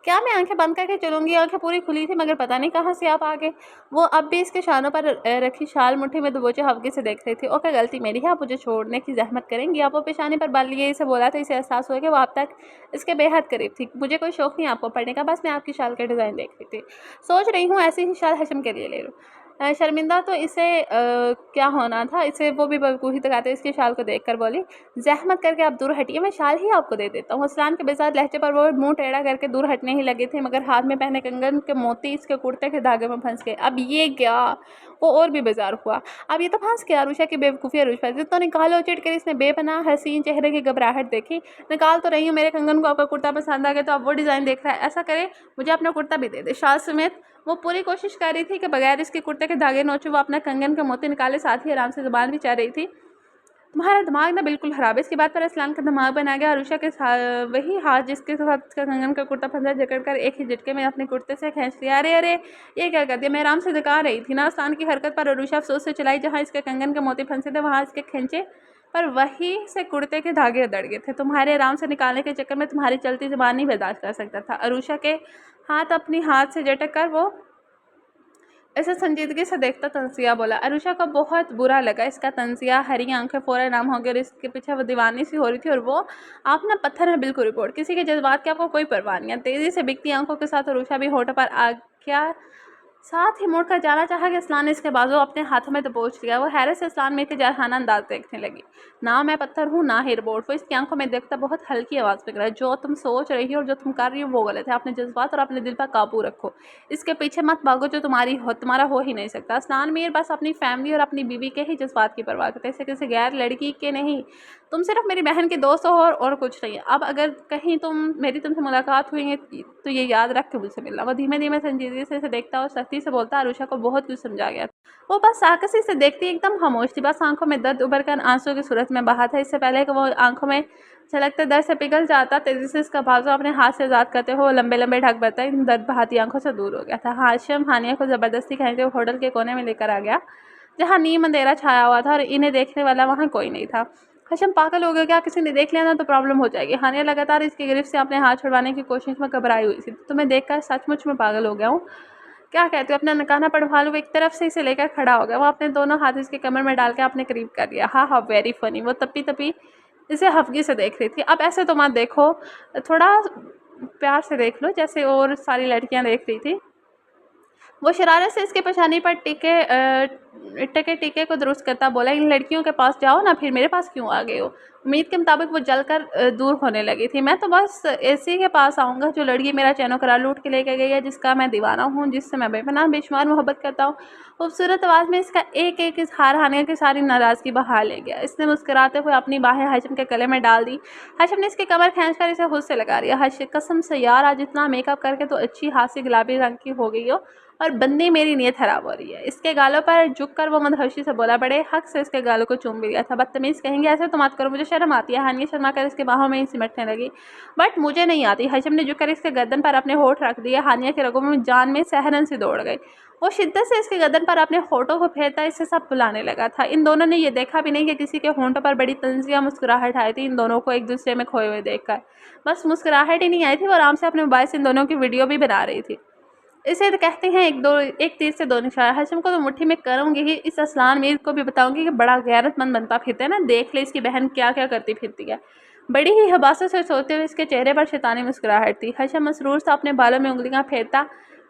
क्या मैं आंखें बंद करके चलूंगी? आंखें पूरी खुली थी, मगर पता नहीं कहाँ से आप आ गए। वो अब भी इसके शानों पर रखी शाल मुट्ठी में दबोचे हल्के से देख रही थी। ओके, गलती मेरी है, आप मुझे छोड़ने की जहमत करेंगी? आप वो पेशानी पर बाल लिए इसे बोला तो इसे एहसास हुआ कि वो अब तक इसके बेहद करीब थी। मुझे कोई शौक नहीं आपको पढ़ने का, बस मैं आपकी शाल का डिज़ाइन देख रही थी। सोच रही हूँ ऐसी ही शाल हाशिम के लिए ले लूँ। शर्मिंदा तो इसे क्या होना था, इसे वो भी बेवकूफ़ी दिखाते इसकी शाल को देखकर बोली, ज़हमत करके आप दूर हटिए, मैं शाल ही आपको दे देता हूँ। असलान के बेजाद लहजे पर वो मुंह टेढ़ा करके दूर हटने ही लगे थे, मगर हाथ में पहने कंगन के मोती इसके कुर्ते के धागे में फंस गए। अब ये क्या? वो और भी बेजार हुआ। अब ये तो फंस गया। अरुषा की बेवकूफ़ी अरुषा तो निकालो। चिट कर इसने बेपनाह हसीन चेहरे की घबराहट देखी। निकाल तो रही हूँ, मेरे कंगन को आपका कुर्ता पसंद आ गया तो आप वो डिज़ाइन देख रहा है। ऐसा करे मुझे अपना कुर्ता भी दे दे। शाल समेत वो पूरी कोशिश कर रही थी कि बगैर इसके कुर्ते के धागे नोचे वो अपना कंगन के मोती निकाले, साथ ही आराम से ज़ुबान भी चाह रही थी। तुम्हारा दिमाग ना बिल्कुल ख़राब है। इसकी बात पर असलान का दिमाग बना गया। अरुषा के वही हाथ जिसके साथ इसका कंगन का कुर्ता फंसा जकड़ कर एक ही झटके में अपने कुर्ते से खींच लिया। अरे अरे, ये क्या कर दिया? मैं आराम से दिखा रही थी ना। असलान की हरकत पर अरुषा अफसोस से चलाई। जहाँ इसके कंगन के मोती फंसे थे वहाँ इसके खींचे पर वही से कुर्ते के धागे उधड़ गए थे। तुम्हारे आराम से निकालने के चक्कर में तुम्हारी चलती ज़ुबान नहीं बर्दाश्त कर सकता था। अरुषा के हाथ अपनी हाथ से झटक कर वो ऐसे संजीदगी से देखता तंजिया बोला। अनुषा को बहुत बुरा लगा इसका तंजिया, हरी आंखें फ़ौरन नम हो गई और इसके पीछे वो दीवानी सी हो रही थी। और वो आप ना पत्थर है बिल्कुल रिपोर्ट, किसी के जज्बात की आपको कोई परवाह नहीं है। तेज़ी से बिकती आंखों के साथ अनुषा भी होठों पर आ गया, साथ ही मुड़कर जाना चाहा कि असलान ने इसके बाजू अपने हाथों में दबोच लिया। वो हैरत से असलान में के जरहाना अंदाज देखने लगी। ना मैं पत्थर हूँ ना ही रिपोर्ट। वो इसकी आंखों में देखता बहुत हल्की आवाज़ में कह रहा है, जो तुम सोच रही हो और जो तुम कर रही हो वो गलत है। अपने जज्बात और अपने दिल पर काबू रखो, इसके पीछे मत भागो जो तुम्हारा हो ही नहीं सकता। असलान मीर बस अपनी फैमिली और अपनी बीवी के ही जज्बात की परवाह करते, इसे किसी गैर लड़की के नहीं। तुम सिर्फ मेरी बहन की दोस्त हो और कुछ नहीं। अब अगर कहीं तुमसे मुलाकात हुई है तो ये याद रख के मुझसे मिलना। वो धीमे धीमे संजीदगी से इसे देखता और सख्ती से बोलता। अनुषा को बहुत कुछ समझा गया। वो बस आकसी से देखती एकदम खामोश थी। बस आंखों में दर्द उभर कर आंसू की सूरत में बहा था। इससे पहले कि वो आंखों में छलकते दर्द से पिघल जाता, तेजी से इसका बाजू अपने हाथ से आजाद करते हुए लंबे लंबे ढक बरता इन दर्द बहाती आंखों से दूर हो गया था। हाशिम हानिया को जबरदस्ती खींचते हुए होटल के कोने में लेकर आ गया, जहाँ नीम अंधेरा छाया हुआ था और इन्हें देखने वाला वहाँ कोई नहीं था। हाशिम पागल हो गया, क्या किसी ने देख लिया ना तो प्रॉब्लम हो जाएगी। हानिया लगातार इसकी गिरफ्त से अपने हाथ छुड़वाने की कोशिश में घबराई हुई थी। तुम्हें देखकर सचमुच में पागल हो गया हूँ, क्या कहते हो? अपना नकाना पढ़वा लो। एक तरफ से इसे लेकर खड़ा हो गया। वो अपने दोनों हाथ इसके कमर में डाल के अपने करीब कर लिया। हाँ हाँ, वेरी फनी। वो तपी तपी इसे हफगी से देख रही थी। अब ऐसे तो मत देखो, थोड़ा प्यार से देख लो जैसे और सारी लड़कियां देख रही थी। वो शरारत से इसके पेशानी पर टीके को दुरुस्त करता बोला, इन लड़कियों के पास जाओ ना, फिर मेरे पास क्यों आ गए हो? उम्मीद के मुताबिक वो जलकर दूर होने लगी थी। मैं तो बस इसी के पास आऊँगा जो लड़की मेरा चैनो करार लूट के लेके गई है, जिसका मैं दीवाना हूँ, जिससे मैं बेपनाह बेशुमार मोहब्बत करता हूँ। खूबसूरत आवाज़ में इसका एक एक इजहार हानिया की सारी नाराज़गी बहा ले गया। इसने मुस्कुराते हुए अपनी बाहें हाशिम के गले में डाल दी। हाशिम ने इसकी कमर खींचकर इसे खुद से लगा लिया। हाशिम, कसम से यार, आज इतना मेकअप करके तो अच्छी हासी गुलाबी रंग की हो गई हो और बंदी मेरी नीयत खराब हो रही है। इसके गालों पर झुककर वो मदहशी से बोला। बड़े हक से इसके गालों को चूम भी लिया था। बदतमीज़ कहेंगे, ऐसे तो मत करो, मुझे शर्म आती है। हानिया शर्मा कर इसके बाहों में ही सिमटने लगी। बट मुझे नहीं आती। हाशिम ने झुककर इसके गर्दन पर अपने होठ रख दिए। हानिया के रगों में जान में सहरन सी दौड़ गई। वो शिद्दत से इसके गर्दन पर अपने होठों को फेरता इसे सब बुलाने लगा था। इन दोनों ने ये देखा भी नहीं कि किसी के होठों पर बड़ी तंजिया मुस्कुराहट आई थी इन दोनों को एक दूसरे में खोए हुए देखकर। बस मुस्कुराहट ही नहीं आई थी, वो आराम से अपने मोबाइल से इन दोनों की वीडियो भी बना रही थी। इसे तो कहते हैं एक तीर से दो निशाना। हाशिम को तो मुट्ठी में करूंगी ही, इस असलान मीर को भी बताऊंगी कि बड़ा गैरतमंद बनता फिरता है ना, देख ले इसकी बहन क्या क्या करती फिरती है। बड़ी ही हबासत से सोचते हुए इसके चेहरे पर शैतानी मुस्कुराहट थी। हाशिम मसरूर से अपने बालों में उंगलियां फेरता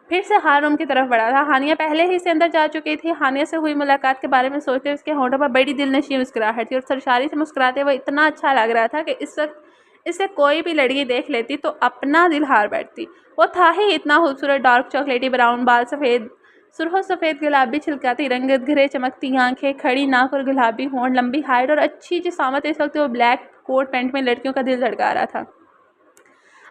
फिर से हार रूम की तरफ बढ़ा था। हानिया पहले ही से अंदर जा चुकी थी। हानिया से हुई मुलाकात के बारे में सोचते हुए उसके होठों पर बड़ी दिलनशी मुस्कुराहट थी और सरशारी से मुस्कुराते हुए इतना अच्छा लग रहा था कि इस वक्त इसे कोई भी लड़की देख लेती तो अपना दिल हार बैठती। वो था ही इतना खूबसूरत, डार्क चॉकलेटी ब्राउन बाल, सफ़ेद सुरह सफ़ेद गुलाबी छिलकाती रंगत, घिरे चमकती आंखें, खड़ी नाक और गुलाबी होंठ, लंबी हाइट और अच्छी जिसामत। इस वक्त वो ब्लैक कोट पैंट में लड़कियों का दिल धड़का रहा था।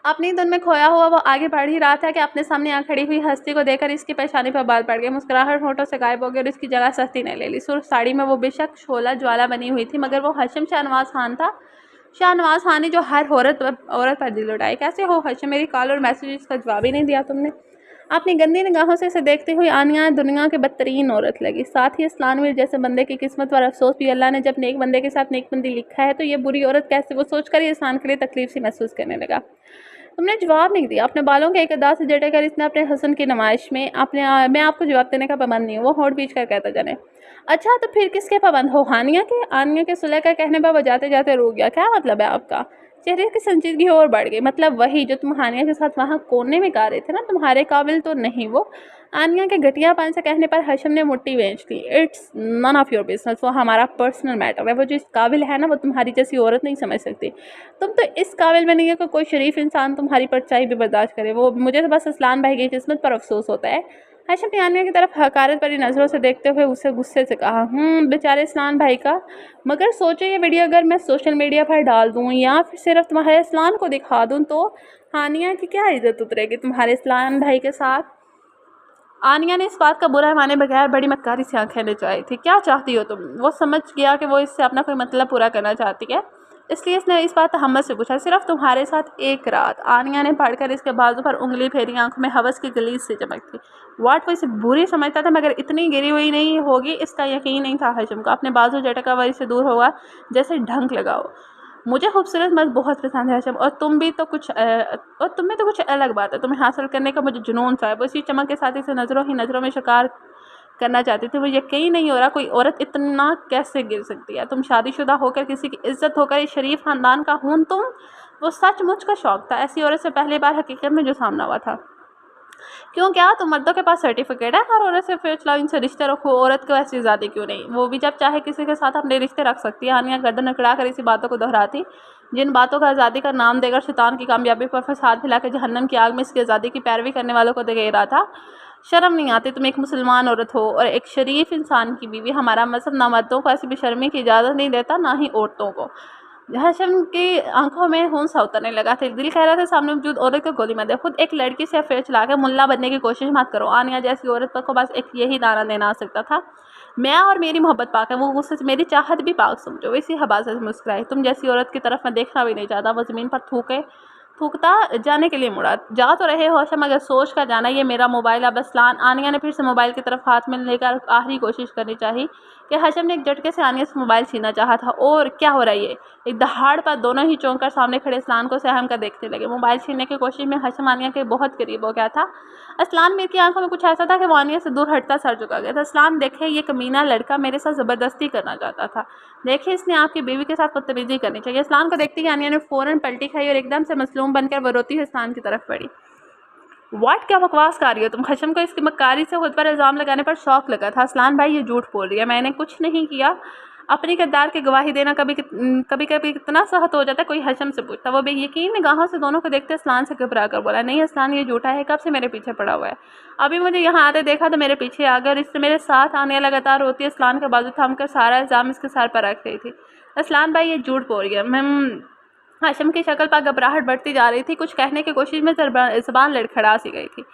अपनी धुन में खोया हुआ वो आगे बढ़ ही रहा था कि अपने सामने आ खड़ी हुई हस्ती को देखकर इसकी पेशानी पर बाल पड़ गए। मुस्कुराहट होठों से गायब हो गई और इसकी जगह सस्ती ने ले ली। सुर्ख साड़ी में वो बेशक शोला ज्वाला बनी हुई थी, मगर वो हाशिम शाहनवाज खान था। शाहनवाज खान ने जो हर औरत पर दिल उड़ाए। कैसे हो हाशिम, मेरी कॉल और मैसेजेस का जवाब ही नहीं दिया तुमने? अपनी गंदी निगाहों से इसे देखते हुए आनिया दुनिया की बदतरीन औरत लगी। साथ ही इस्लानवीर जैसे बंदे की किस्मत पर अफसोस भी। अल्लाह ने जब नेक बंदे के साथ नेकबंदी लिखा है तो ये बुरी औरत कैसे? वो सोचकर ही इंसान के लिए तकलीफ सी महसूस करने लगा। तुमने जवाब नहीं दिया। अपने बालों के एक अदा से झटकर इसने अपने हसन की नुमाइश में मैं आपको जवाब देने का पाबंद नहीं हूँ, वो होठ बीच कर कहता जाने। अच्छा, तो फिर किसके पाबंद हो? हानिया के? आनिया के सुलह का कहने पर वो जाते जाते रुक गया। क्या मतलब है आपका? चेहरे की संजीदगी और बढ़ गई। मतलब वही जो तुम हानिया के साथ वहाँ कोने में गा रहे थे ना, तुम्हारे काबिल तो नहीं वो। आनिया के घटियापन से कहने पर हाशिम ने मुट्ठी बेंच ली। It's none of your business, वो हमारा पर्सनल मैटर है। वो जो इस काबिल है ना, वो तुम्हारी जैसी औरत नहीं समझ सकती। तुम तो इस काबिल में नहीं है कि कोई शरीफ इंसान तुम्हारी परछाई भी बर्दाश्त करे। वो मुझे तो बस असलान भाई की किस्मत पर अफसोस होता है। हाशिम ने आनिया की तरफ हकारत भरी नज़रों से देखते हुए उसे गुस्से से कहा, बेचारे असलान भाई का। मगर सोचो, ये वीडियो अगर मैं सोशल मीडिया पर डाल दूँ या फिर सिर्फ तुम्हारे असलान को दिखा दूँ तो हानिया की क्या इज्जत उतरेगी तुम्हारे असलान भाई के साथ? आनिया ने इस बात का बुरा माने बगैर बड़ी मक्कारी से आंखें नचाई थी। क्या चाहती हो तुम? वो समझ गया कि वो इससे अपना कोई मतलब पूरा करना चाहती है, इसलिए इसने इस बात तहम्मुद से पूछा। सिर्फ तुम्हारे साथ एक रात। आनिया ने पढ़कर इसके बाजू पर उंगली फेरी, आंखों में हवस की गलीज से चमक थी। वाट, वो इसे बुरी समझता था मगर इतनी गिरी हुई नहीं होगी इसका यकीन नहीं था हाशिम को। अपने बाजू झटका वही से दूर होगा जैसे ढंक लगाओ। मुझे खूबसूरत मर्द बहुत पसंद है हाशिम, और तुम में तो कुछ अलग बात है। तुम्हें हासिल करने का मुझे जुनून सा है। वो इसी चमक के साथ इसे नज़रों ही नज़रों में शिकार करना चाहती थी। मुझे यकीन नहीं हो रहा कोई औरत इतना कैसे गिर सकती है। तुम शादीशुदा होकर, किसी की इज्जत होकर, इस शरीफ ख़ानदान का हूँ तुम। वो सचमुच का शौक़ था। ऐसी औरत से पहली बार हकीकत में जो सामना हुआ था। क्यों, क्या तुम मर्दों के पास सर्टिफिकेट है हर औरत से फिर चलाओ, इनसे रिश्ते रखो, औरत को ऐसी आज़ादी क्यों नहीं? वो भी जब चाहे किसी के साथ अपने रिश्ते रख सकती है। आनिया गर्दन अकड़ा कर इसी बातों को दोहराती, जिन बातों का आज़ादी का नाम देकर शैतान की कामयाबी पर फसाद फैला के जहन्नम की आग में इसकी आज़ादी की पैरवी करने वालों को दे रहा था। शर्म नहीं आती? तुम एक मुसलमान औरत हो और एक शरीफ इंसान की बीवी। हमारा मज़हब ना मर्दों को ऐसी बेशर्मी की इजाज़त नहीं देता, ना ही औरतों को। हशम की आंखों में खून सा उतरने लगा था। दिल कह रहा था सामने मौजूद औरत को गोली मत दे, खुद एक लड़की से अफेयर चला के मुल्ला बनने की कोशिश मत करो। आनिया जैसी औरत पर को बस एक यही दाना देना आ सकता था, मैं और मेरी मोहब्बत पाक है। वो गुस्से से मेरी चाहत भी पाक समझो। इसी हबास से मुस्कुराई, तुम जैसी औरत की तरफ मैं देखना भी नहीं चाहता। वो ज़मीन पर थूकता जाने के लिए मुड़ा। जा तो रहे हो हशम, अगर सोच कर जाना। ये मेरा मोबाइल अब असलान। आनिया ने फिर से मोबाइल की तरफ हाथ में लेकर आखिरी कोशिश करनी चाहिए कि हशम ने एक झटके से आनिया से मोबाइल छीनना चाहा था। और क्या हो रहा है ये? एक दहाड़ पर दोनों ही चौंक कर सामने खड़े असलान को सहम कर देखने लगे। मोबाइल छीनने की कोशिश में हशम आनिया के बहुत करीब हो गया था। असलान मीर की आंखों में कुछ ऐसा था कि वो आनिया से दूर हटता सर झुका गया था। असलान देखे, ये कमीना लड़का मेरे साथ ज़बरदस्ती करना चाहता था। देखिए, इसने आपकी बीवी के साथ बदतमीजी करनी चाहिए। असलान को देखती कि आनिया ने फ़ौरन पलटी खाई और एकदम से मसलूम बनकर वो रोती हुई असलान की तरफ बढ़ी। व्हाट, क्या बकवास कर रही हो तुम? हशम को इसकी मक्कारी से खुद पर इल्ज़ाम लगाने पर शौक लगा था। असलान भाई, ये झूठ बोल रही है, मैंने कुछ नहीं किया। अपनी किरदार की गवाही देना कभी कभी कितना सहत हो जाता है। कोई हशम से पूछता। वो बेयकीन निगाहों से दोनों को देखते असलान से घबरा कर बोला, नहीं असलान, ये झूठा है। कब से मेरे पीछे पड़ा हुआ है? अभी मुझे यहाँ आते देखा तो मेरे पीछे आ गया और इससे मेरे साथ आने लगातार रोती है। असलान का बाजू थाम कर सारा इल्ज़ाम इसके सर पर रख रही थी। असलान भाई, ये झूठ बोल रही है। हाशिम की शक्ल पर घबराहट बढ़ती जा रही थी। कुछ कहने की कोशिश में ज़बान लड़खड़ा सी गई थी।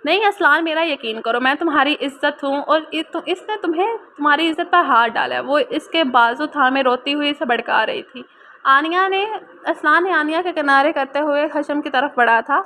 नहीं असलान, मेरा यकीन करो, मैं तुम्हारी इज्जत हूँ और इसने तुम्हारी इज्जत पर हाथ डाला है। वो इसके बाजू थामे रोती हुई इसे भड़का रही थी। असलान ने आनिया के किनारे करते हुए हशम की तरफ बढ़ा था।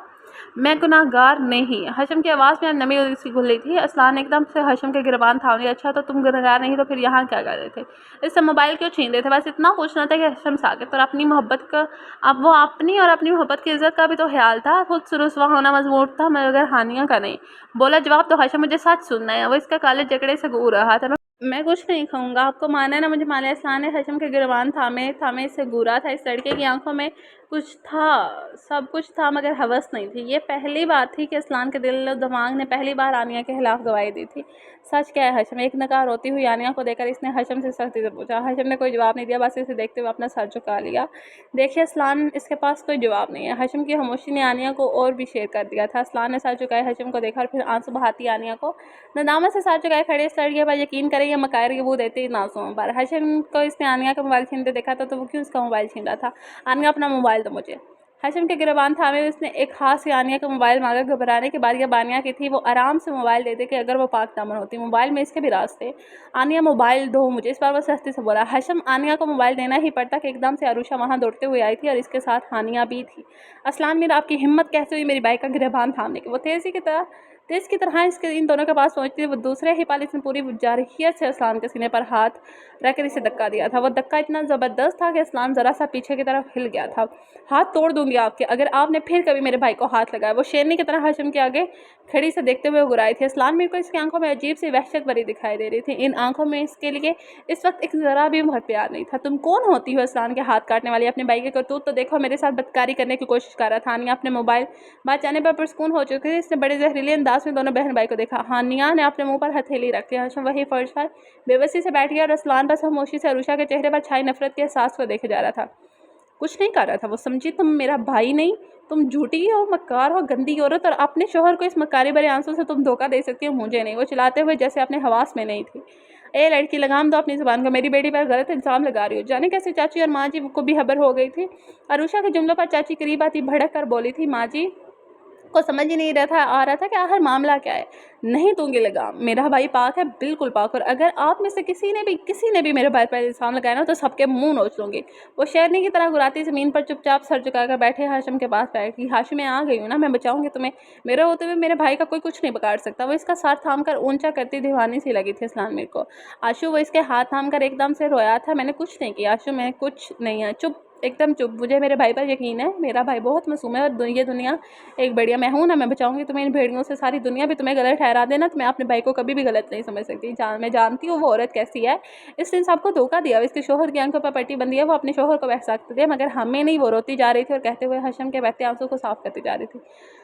मैं गुनाहगार नहीं। हशम की आवाज़ में नमी सी घुली थी। असलान ने एकदम से हशम के गिरबान थाम लिया। अच्छा, तो तुम गुनाहगार नहीं तो फिर यहाँ क्या कर रहे थे? इससे मोबाइल क्यों छीन रहे थे? बस इतना पूछना था कि हशम साकित और अपनी मोहब्बत का, अब वो अपनी और अपनी मोहब्बत की इज्जत का भी तो ख्याल था। खुद से रुसवा होना मजबूर था मगर हानिया का नहीं। बोला, जवाब तो हशम, मुझे सच सुनना है। वो इसका काले जकड़े से घूर रहा था। मैं कुछ नहीं कहूँगा, आपको माना है ना मुझे माना है। असलान ने हशम के गिरबान थामे थामे इससे घूरा था। इस लड़के की आंखों में कुछ था, सब कुछ था, मगर हवस नहीं थी। ये पहली बात थी कि असलान के दिल और दिमाग ने पहली बार आनिया के खिलाफ गवाही दी थी। सच क्या है हशम? एक नकार रोती हुई आनिया को देखकर इसने हशम से सख्ती से पूछा। हशम ने कोई जवाब नहीं दिया, बस इसे देखते हुए अपना सर झुका लिया। देखिए असलान, इसके पास कोई जवाब नहीं है। हशम की खामोशी ने आनिया को और भी शेर कर दिया था। असलान ने सर झुकाए हशम को देखा और फिर आंसू बहाती आनिया को नदामत से सर झुकाए खड़े इस लड़के पर यकीन करें या मकायर की बू देते ही नासुओं पर। हशम को इसने आनिया का मोबाइल छीनते देखा था, तो वो क्यों उसका मोबाइल छीन रहा था? आनिया, अपना मोबाइल दो मुझे। हशम के गिरबान थामे उसने एक हाथ से आनिया का मोबाइल मांगा। घबराने की बारी अब आनिया की थी। वो आराम से मोबाइल देते कि अगर वो पाक दामन होती। मोबाइल में इसके भी राज थे। आनिया, मोबाइल दो मुझे, इस बार वो सख्ती से बोला। हशम, आनिया को मोबाइल देना ही पड़ता कि एकदम से अरुषा वहाँ दौड़ते हुए आई थी और इसके साथ हानिया भी थी। असलान मीर, आपकी हिम्मत कैसे हुई मेरी बाइक का गिरबान थामने की? वो तेज़ की तरह इन दोनों के पास पहुंचती थी। वो दूसरे ही पल इसने पूरी जारहियत से असलान के सीने पर हाथ रखकर इसे धक्का दिया था। वो धक्का इतना ज़बरदस्त था कि असलान ज़रा सा पीछे की तरफ हिल गया था। हाथ तोड़ दूंगी आपके अगर आपने फिर कभी मेरे भाई को हाथ लगाया। वो शेरनी की तरह हशम के आगे खड़ी से देखते हुए गुराई थी। असलान मीर को इसकी आंखों में अजीब सी वहशत भरी दिखाई दे रही थी। इन आंखों में इसके लिए इस वक्त एक ज़रा भी बहुत प्यार नहीं था। तुम कौन होती हो असलान के हाथ काटने वाली? अपने भाई के करतूत तो देखो। मेरे साथ बदकारी करने की कोशिश कर रहा था। हानिया अपने मोबाइल बात जाने पर पुरस्कून हो चुकी थी। इसने बड़े जहरीले अंदाज में दोनों बहन भाई को देखा। हानिया ने अपने मुंह पर हथेली रख दिया। हशम वही फर्श पर बेबसी से बैठ गया और असलान बस खामोशी से अरुषा के चेहरे पर छाई नफरत के एहसास को देखे जा रहा था। कुछ नहीं कर रहा था वो। समझी, तुम मेरा भाई नहीं, तुम झूठी हो, मक्कार हो, गंदी औरत, और अपने शोहर को इस मक्कारी भरे आंसू से तुम धोखा दे सकती हो, मुझे नहीं। वो चिल्लाते हुए जैसे अपने हवास में नहीं थी। ए लड़की, लगाम दो अपनी ज़ुबान को। मेरी बेटी पर गलत इल्ज़ाम लगा रही हो। जाने कैसे चाची और माँ जी को भी खबर हो गई थी। अरुषा के जुमलों पर चाची करीब आती भड़क कर बोली थी। माँ जी को समझ ही नहीं आ रहा था कि आखिर मामला क्या है। नहीं दूंगी लगाम, मेरा भाई पाक है, बिल्कुल पाक, और अगर आप में से किसी ने भी मेरे भाई पर इल्ज़ाम लगाया ना तो सबके मुंह नोच लूँगी। वो शेरनी की तरह गुराती ज़मीन पर चुपचाप सर झुकाकर बैठे हाशिम के पास बैठी। हाशिम, मैं आ गई हूँ ना, मैं बचाऊंगी तुम्हें। मेरे होते हुए मेरे भाई का कोई कुछ नहीं बिगाड़ सकता। वो इसका सर थाम कर ऊंचा करती दीवानी सी लगी थी असलान मीर को। आशु, वो इसके हाथ थाम कर एकदम से रोया था। मैंने कुछ नहीं किया आशु, मैं कुछ नहीं है। चुप एकदम चुप। मुझे मेरे भाई पर यकीन है, मेरा भाई बहुत मासूम है और ये दुनिया एक बढ़िया मैं हूँ ना, मैं बचाऊंगी तुम्हें इन भेड़ियों से। सारी दुनिया भी तुम्हें गलत ठहरा देना तो मैं अपने भाई को कभी भी गलत नहीं समझ सकती। मैं जानती हूँ वो औरत कैसी है। इसने सबको धोखा दिया, इसके शोहर की आंखों पर पट्टी बंदी है, वो अपने शोहर को बह सकती है मगर हमें नहीं। वो रोती जा रही थी और कहते हुए हशम के बहते आंसू को साफ करती जा रही थी।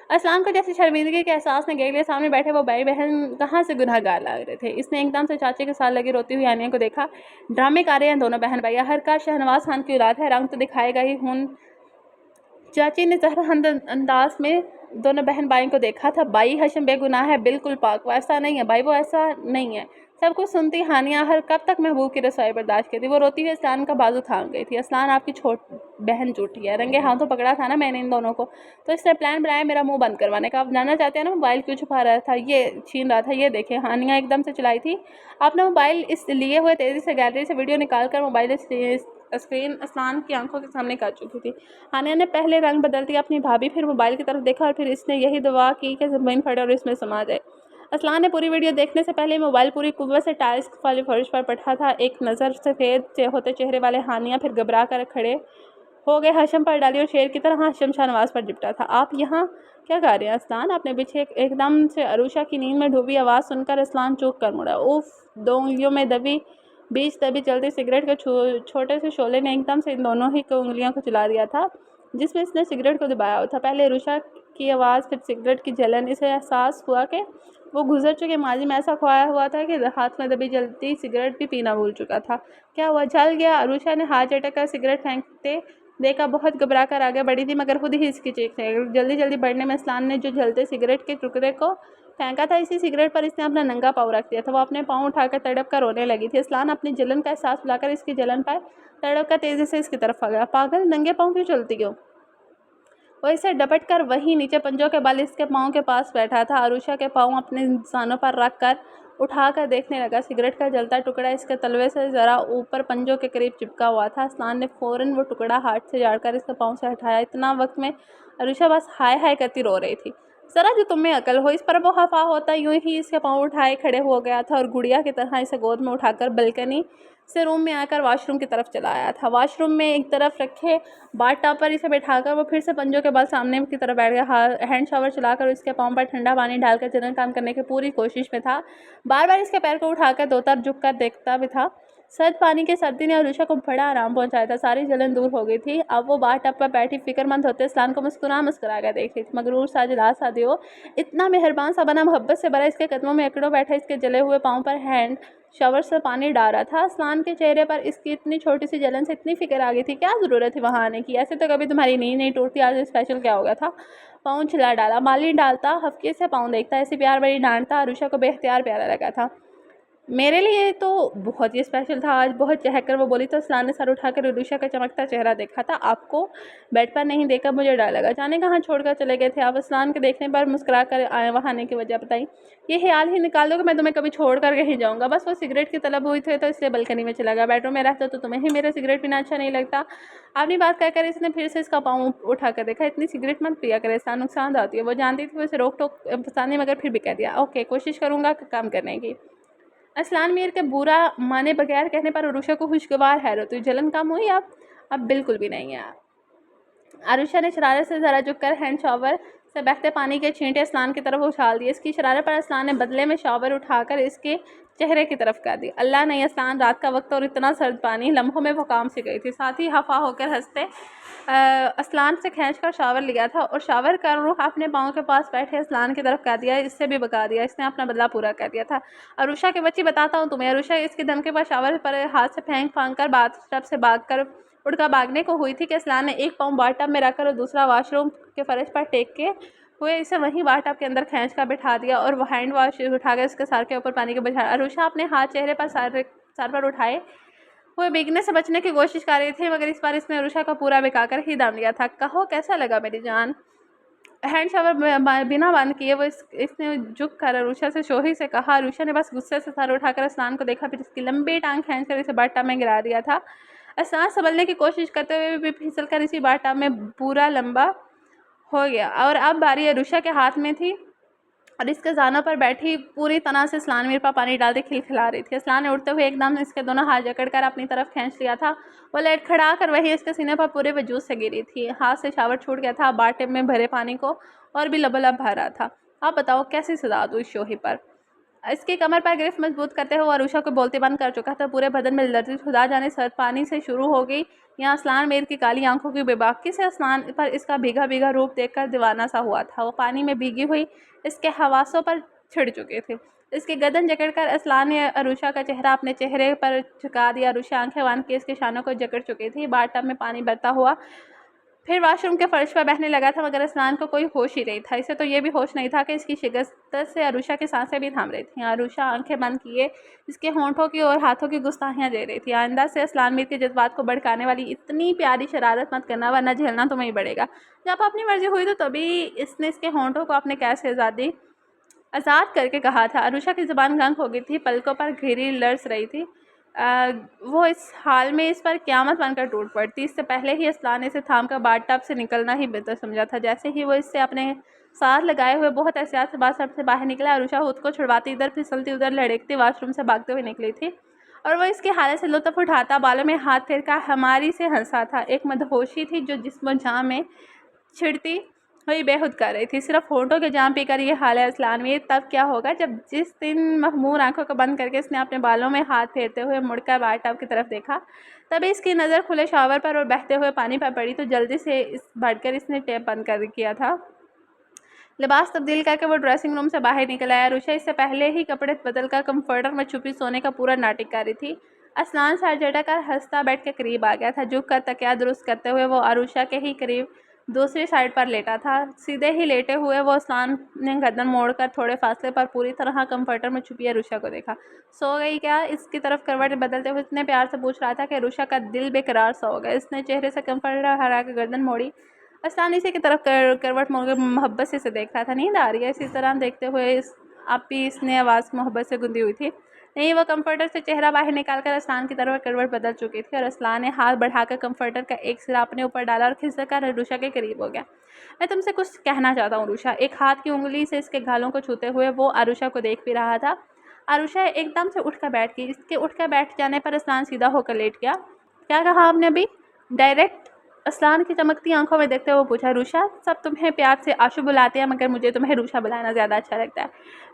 असलान को जैसे शर्मिंदगी के एहसास ने घेर लिया। सामने बैठे वो भाई बहन कहाँ से गुनहगार लग रहे थे। इसने एकदम से चाचे के साथ लगी रोती हुई आनिया को देखा। ड्रामे कर रहे हैं दोनों बहन भैया, हर कार शहनवाज खान की औलाद है, रंग तो दिखाएगा ही। हूं चाची ने जहरहंद अंदाज में दोनों बहन भाई को देखा था। भाई हशम बेगुनाह है, बिल्कुल पाक, वो ऐसा नहीं है भाई, वो ऐसा नहीं है। सब कुछ सुनती हानिया हर कब तक महबूब की रसवाई बर्दाश्त की थी। वो रोती हुई असलान का बाजू थाम गई थी। असलान आपकी छोट बहन झूठी है, रंगे हाथों पकड़ा था ना मैंने इन दोनों को, तो इसने प्लान बनाया मेरा मुंह बंद करवाने का। आप जानना चाहते हैं ना मोबाइल क्यों छुपा रहा था, ये छीन रहा था, ये देखे। हानिया एकदम से चलाई थी आपने मोबाइल इस लिए हुए तेजी से गैलरी से वीडियो निकाल कर मोबाइल स्क्रीन असलान की आंखों के सामने कर चुकी थी। हानिया ने पहले रंग बदल दिया अपनी भाभी, फिर मोबाइल की तरफ देखा और फिर इसने यही दुआ की कि ज़मीन फटे और इसमें समा जाए। असलान ने पूरी वीडियो देखने से पहले मोबाइल पूरी कुव्वत से टाइल्स वाले फर्श पर पटा था। एक नज़र सफ़ेद होते चेहरे वाले हानिया फिर घबरा कर खड़े हो गए। हशम पर डाली और शेर की तरह हशम शाहनवाज पर निपटा था। आप यहाँ क्या कर रहे हैं असलान? अपने पीछे एकदम से अरुषा की नींद में डूबी आवाज़ सुनकर असलान चौंक कर मुड़ा। उफ! दो उंगलियों में बीच दबी चलती सिगरेट के छोटे से शोले ने एकदम से इन दोनों ही को उंगलियों को जला दिया था जिसमें इसने सिगरेट को दबाया था। पहले अरुषा की आवाज़, फिर सिगरेट की जलन। इसे एहसास हुआ कि वो गुजर चुके माजी में ऐसा खोया हुआ था कि हाथ में दबी जलती सिगरेट भी पीना भूल चुका था। क्या हुआ? जल गया? अरुषा ने हाथ झटक कर सिगरेट फेंकते देखा। बहुत घबरा कर आगे बढ़ी थी मगर खुद ही इसकी चीख निकली। जल्दी जल्दी बढ़ने में असलान ने जो जलते सिगरेट के टुकड़े को फेंका था, इसी सिगरेट पर इसने अपना नंगा पाँव रख दिया था। वो अपने पाँव उठाकर तड़प कर रोने लगी थी। असलान अपनी जलन का एहसास बुलाकर इसकी जलन पर तड़प कर तेजी से इसकी तरफ आ गया। पागल, नंगे पाँव क्यों चलती हो? वो इसे डपट कर वहीं नीचे पंजों के बल इसके पाँव के पास बैठा था। अरुषा के पाँव अपने इंसानों पर रख कर उठाकर देखने लगा। सिगरेट का जलता टुकड़ा इसके तलवे से ज़रा ऊपर पंजों के करीब चिपका हुआ था। असलान ने फ़ौरन वो टुकड़ा हाथ से झाड़कर इसके पाँव से हटाया। इतना वक्त में अरुषा बस हाय हाय करती रो रही थी। ज़रा जो तुम्हें अकल हो, इस पर वो हफा होता यूं ही इसके पाँव उठाए खड़े हो गया था और गुड़िया की तरह इसे गोद में उठाकर बालकनी से रूम में आकर वॉशरूम की तरफ चला आया था। वॉशरूम में एक तरफ रखे बाथ टब पर इसे बैठाकर वो फिर से पंजों के बल सामने की तरफ बैठ गया। हैंड शावर चलाकर इसके पाँव पर ठंडा पानी डालकर जलन काम करने की पूरी कोशिश में था। बार बार इसके पैर को उठाकर दो तरफ झुक कर देखता भी था। सर्द पानी की सर्दी ने अरुषा को बड़ा आराम पहुंचाया था। सारी जलन दूर हो गई थी। अब वो बाथ टब पर बैठी फिक्रमंद होते असलान को मुस्कुरा कर देख रही थी। मगरूर सा जला सा दियो, इतना मेहरबान सा बना, मोहब्बत से भरा, इसके कदमों में अकड़ों बैठा इसके जले हुए पाँव पर हैंड शावर से पानी डाल रहा था। असलान के चेहरे पर इसकी इतनी छोटी सी जलन से इतनी फिक्र आ गई थी। क्या ज़रूरत थी वहाँ आने की? ऐसे तो कभी तुम्हारी नींद नहीं टूटती, आज स्पेशल क्या हो गया था? पाँव छिला डाला। माली डालता, हफ्के से पाँव देखता, ऐसी प्यार बड़ी डांटता। अरुषा को बेख्तियार प्यारा लगा था। मेरे लिए तो बहुत ही स्पेशल था आज, बहुत चहककर वो बोली। तो असलान ने सर उठाकर अरुषा का चमकता चेहरा देखा था। आपको बेड पर नहीं देखकर मुझे डर लगा, जाने कहाँ छोड़कर चले गए थे आप? असलान के देखने पर मुस्कुरा कर आए वहाँ आने की वजह बताई। ये ख्याल ही निकाल दो कि मैं तुम्हें कभी छोड़ कर कहीं जाऊँगा। बस वो सिगरेट की तलब हुई थी तो इसलिए बालकनी में चला गया। बेडरूम में रहता तो तुम्हें ही मेरा सिगरेट पीना अच्छा नहीं लगता? अपनी बात कहकर इसने फिर से इसका पाँव उठा कर देखा। इतनी सिगरेट मत पिया करे, इसका नुकसान होती है। वो जानती थी, वो इसे रोक टोक पसंद नहीं मगर फिर भी कह दिया। ओके, कोशिश करूँगा काम करने की। असलान मीर के बुरा माने बगैर कहने पर अरुषा को खुशगवार हैरत हुई। जलन कम हुई? अब बिल्कुल भी नहीं है। अरुषा ने शरारत से ज़रा झुककर हैंड शावर से बहते पानी के छींटे असलान की तरफ उछाल दिए। इसकी शरारत पर असलान ने बदले में शावर उठाकर इसके चेहरे की तरफ कर दी। अल्लाह नहीं, असलान, रात का वक्त और इतना सर्द पानी, लम्हों में वो काम सी गई थी। साथ ही हफा होकर हंसते असलान से खींचकर शावर लिया था और शावर कर रुख अपने पाँव के पास बैठे असलान की तरफ कर दिया। इससे भी बका दिया, इसने अपना बदला पूरा कर दिया था। अरुषा के बच्ची, बताता हूँ तुम्हें। अरुषा इसके धमके पर शावर पर हाथ से फेंक कर बाथ टब से उड़कर भागने को हुई थी कि असलान ने एक पाँव बाथ टब में रखकर और दूसरा वॉशरूम के फर्श पर टेक के हुए इसे वहीं बाथ टब के अंदर खींच कर बिठा दिया और वह हैंड वॉश उठाकर इसके सर के ऊपर पानी के बजा। अरुषा अपने हाथ चेहरे पर सर पर उठाए हुए भीगने से बचने की कोशिश कर रही थी मगर इस बार इसने अरुषा का पूरा बिकाकर ही दम लिया था। कहो, कैसा लगा मेरी जान? हैंड शावर बिना बंद किए वो इसने झुक कर अरुषा से शोही से कहा। अरुषा ने बस गुस्से से सर उठाकर असलान को देखा, फिर इसकी लंबी टांग खींच कर इसे बाथ टब में गिरा दिया था। असलान संभलने की कोशिश करते हुए भी फिसल कर इसी बाथ टब में पूरा लंबा हो गया और अब बारी अरुषा के हाथ में थी। और इसके ज़ानों पर बैठी पूरी तरह से असलान मीर पर पानी डालते खिलखिला रही थी। असलान ने उठते हुए एकदम इसके दोनों हाथ जकड़कर अपनी तरफ खींच लिया था। वो लड़खड़ा कर वही इसके सीने पर पूरे वजूद से गिरी थी। हाथ से शावर छूट गया था, बाल्टी में भरे पानी को और भी लबोलब भर रहा था। आप बताओ कैसी सजा दूँ इस शोही पर। इसकी कमर पर गिरफ्त मजबूत करते हुए अरूशा को बोलते बंद कर चुका था। पूरे बदन में लर्जिश खुदा जाने सर्द पानी से शुरू हो गई। यहाँ असलान मीर की काली आंखों की बेबाकी से असलान पर इसका भीगा भीगा रूप देखकर दीवाना सा हुआ था। वो पानी में भीगी हुई इसके हवासों पर छिड़ चुके थे। इसके गर्दन जकड़कर असलान ने अरूशा का चेहरा अपने चेहरे पर झुका दिया। अरूशा आंखें बांध के इसके शानों को जकड़ चुकी थी। बाथटब में पानी बरता हुआ फिर वॉशरूम के फर्श पर बहने लगा था, मगर असलान को कोई होश ही नहीं था। इसे तो ये भी होश नहीं था कि इसकी शिकस्त से अरूशा की सांसें भी थाम रही थीं। अरूशा आंखें बंद किए इसके होंठों की और हाथों की गुस्ताखियाँ दे रही थी। आइंदा से असलान मीर के जज्बात को भड़काने वाली इतनी प्यारी शरारत मत करना, वरना झेलना तुम्हें ही पड़ेगा। जब अपनी मर्जी हुई तो तभी इसने इसके होंठों को अपने कैद से आज़ाद करके कहा था। अरूशा की ज़ुबान गंग हो गई थी, पलकों पर घेरी लर्स रही थी। वो इस हाल में इस पर क़यामत बनकर टूट पड़ती। इससे पहले ही असलान ने इसे थामकर बाथटब से निकलना ही बेहतर समझा था। जैसे ही वो इससे अपने साथ लगाए हुए बहुत एहतियात से बाथटब से बाहर निकला, अरूशा खुद को छुड़वाती इधर फिसलती उधर लड़कती वॉशरूम से भागते हुए निकली थी। और वो इसकी हालत से लुत्फ़ उठाता, बालों में हाथ फेरकर हमारी से हंसा था। एक मदहोशी थी जो जिस्म जाँ में छिड़ती हुई बेहुद कर रही थी। सिर्फ होंठों के जाम पीकर ये हाल है असलान मीर। तब क्या होगा जब जिस दिन महमूर आंखों को बंद करके इसने अपने बालों में हाथ फेरते हुए मुड़कर बाथटब की तरफ देखा, तभी इसकी नज़र खुले शावर पर और बहते हुए पानी पर पड़ी तो जल्दी से बढ़कर इसने टैप बंद कर किया था। लिबास तब्दील करके वो ड्रेसिंग रूम से बाहर निकल आया। अरूशा इससे पहले ही कपड़े बदलकर कंफर्टर में छुपी सोने का पूरा नाटक कर रही थी। असलान सर झटकर हंसता बेड के करीब आ गया था। झुक कर तकिया दुरुस्त करते हुए वो अरूशा के ही करीब दूसरी साइड पर लेटा था। सीधे ही लेटे हुए वो असलान ने गर्दन मोड़कर थोड़े फासले पर पूरी तरह कंफर्टर में छुपी अरूशा को देखा। सो गई क्या? इसकी तरफ करवट बदलते हुए इतने प्यार से पूछ रहा था कि अरूशा का दिल बेकरार सा हो गया। इसने चेहरे से कंफर्टर हरा कर गर्दन मोड़ी। असलान इसी की तरफ करवट मोड़कर मोहब्बत से देख रहा था। नींद आ रही है? इसी तरह देखते हुए आप भी इसने आवाज़ मोहब्बत से गूंजी हुई थी। नहीं, वो कंफर्टर से चेहरा बाहर निकालकर असलान की तरफ करवट बदल चुकी थी और असलान ने हाथ बढ़ाकर कंफर्टर का एक सिरा अपने ऊपर डाला और खिसककर अरूशा के करीब हो गया। मैं तुमसे कुछ कहना चाहता हूँ अरूशा। एक हाथ की उंगली से इसके गालों को छूते हुए वो अरूशा को देख भी रहा था। अरूशा एकदम से उठकर बैठ गई। इसके उठकर बैठ जाने पर असलान सीधा होकर लेट गया। क्या कहा आपने अभी? डायरेक्ट असलान की चमकती आंखों में देखते हुए पूछा। रूशा, सब तुम्हें प्यार से आशु बुलाते हैं, मगर मुझे तुम्हें रूशा बुलाना ज़्यादा अच्छा लगता है।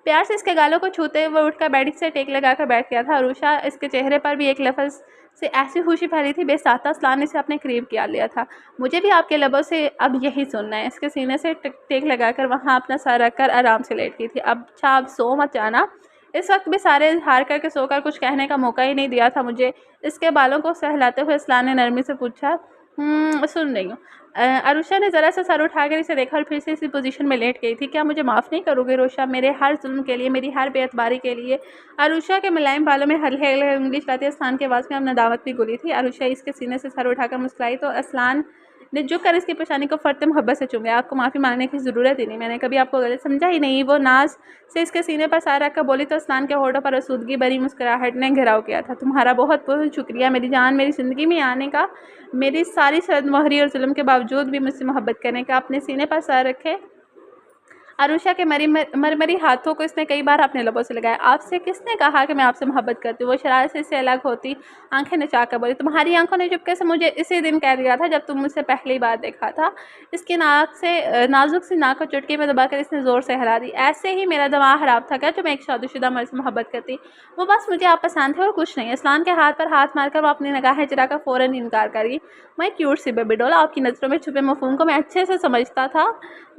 प्यार से इसके गालों को छूते हुए उठकर बेड से टेक लगाकर बैठ गया था। रूशा, इसके चेहरे पर भी एक लफ्ज़ से ऐसी खुशी फैली थी बेसाख्ता असलान ने इसे अपने करीब किया लिया था। मुझे भी आपके लबों से अब यही सुनना है। इसके सीने से टेक लगाकर वहाँ अपना सर रखकर आराम से लेट गई थी। अब अच्छा, अब सो मत जाना। इस वक्त भी सारे हार करके सोकर कुछ कहने का मौका ही नहीं दिया था मुझे। इसके बालों को सहलाते हुए असलान ने नरमी से पूछा। सुन रही हूँ। अरूशा ने ज़रा सा सर उठाकर इसे देखा और फिर से इसी पोजीशन में लेट गई थी। क्या मुझे माफ़ नहीं करोगे रोशा, मेरे हर जुल्म के लिए, मेरी हर बेअतबारी के लिए? अरूशा के मुलायम बालों में हल्के हल्के उंगली चलाते असलान के आवाज़ में अब नदामत भी घुली थी। अरूशा इसके सीने से सर उठाकर मुस्कुराई तो असलान ने झुक कर इसकी पेशानी को फरते मोहब्बत से चूम लिया। आपको माफ़ी मांगने की ज़रूरत ही नहीं, मैंने कभी आपको गलत समझा ही नहीं। वो नाज से इसके सीने पर सर रखकर बोली तो असलान के होठों पर आसूदगी भरी मुस्कुराहट ने घेराव किया था। तुम्हारा बहुत बहुत शुक्रिया मेरी जान, मेरी ज़िंदगी में आने का, मेरी सारी सरदमोहरी और जुल्म के बावजूद भी मुझसे मोहब्बत करने का। अपने सीने पर सर रखे अरूशा के मरमरी हाथों को इसने कई बार अपने लबों से लगाया। आपसे किसने कहा कि मैं आपसे मोहब्बत करती हूँ? वो शरारत से इससे अलग होती आंखें नचाकर बोली। तुम्हारी आंखों ने चुपके से मुझे इसी दिन कह दिया था जब तुम मुझसे पहली बार देखा था। इसकी नाक से नाजुक सी नाक को चुटकी में दबाकर इसने ज़ोर से हिला दी। ऐसे ही मेरा दिमाग खराब था क्या जो मैं एक शादीशुदा मर्द से मोहब्बत करती? वो बस मुझे आप पसंद थे और कुछ नहीं। असलान के हाथ पर हाथ मारकर वो अपनी निगाहें चुराकर फ़ौरन इनकार करी। मैं क्यूट सी बेबी डॉल, आपकी नज़रों में छुपे मफ़हूम को मैं अच्छे से समझता था,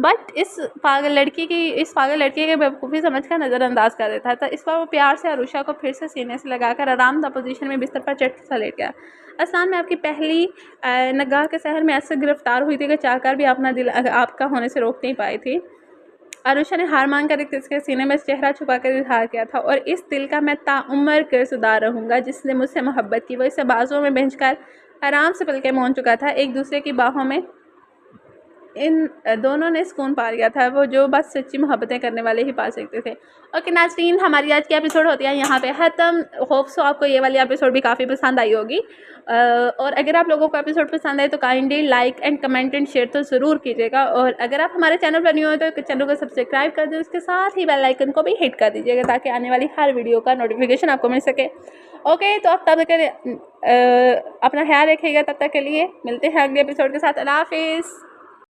बट इस पागल लड़के के बेवकूफ़ी समझकर नज़रअंदाज कर देता था। इस बार वो प्यार से अरूशा को फिर से सीने से लगाकर आरामदा पोजीशन में बिस्तर पर चट सा लेट गया। असलान, मैं आपकी पहली निगाह के सहर में ऐसे गिरफ्तार हुई थी कि चाहकर भी अपना दिल आपका होने से रोक नहीं पाई थी। अरूशा ने हार मान कर इसके सीने में चेहरा छुपा कर इजहार किया था। और इस दिल का मैं ताउम्र किरदार रहूँगा जिसने मुझसे मोहब्बत की। वो इसे बाजुओं में भेज कर आराम से पलके मौन चुका था। एक दूसरे की बाहों में इन दोनों ने सुकून पा लिया था, वो जो बस सच्ची मोहब्बतें करने वाले ही पा सकते थे। ओके नाज़रीन, हमारी आज की एपिसोड होती है यहाँ पे ख़त्म। होप सो आपको ये वाली एपिसोड भी काफ़ी पसंद आई होगी। और अगर आप लोगों को एपिसोड पसंद आए तो kindly like and comment and share तो ज़रूर कीजिएगा। और अगर आप हमारे चैनल पर न्यू हो तो चैनल को सब्सक्राइब कर दें, उसके साथ ही बेल आइकन को भी हिट कर दीजिएगा ताकि आने वाली हर वीडियो का नोटिफिकेशन आपको मिल सके। ओके, तो आप तब तक अपना ख्याल रखिएगा। तब तक के लिए मिलते हैं अगले एपिसोड के साथ। अल्लाह हाफिज़।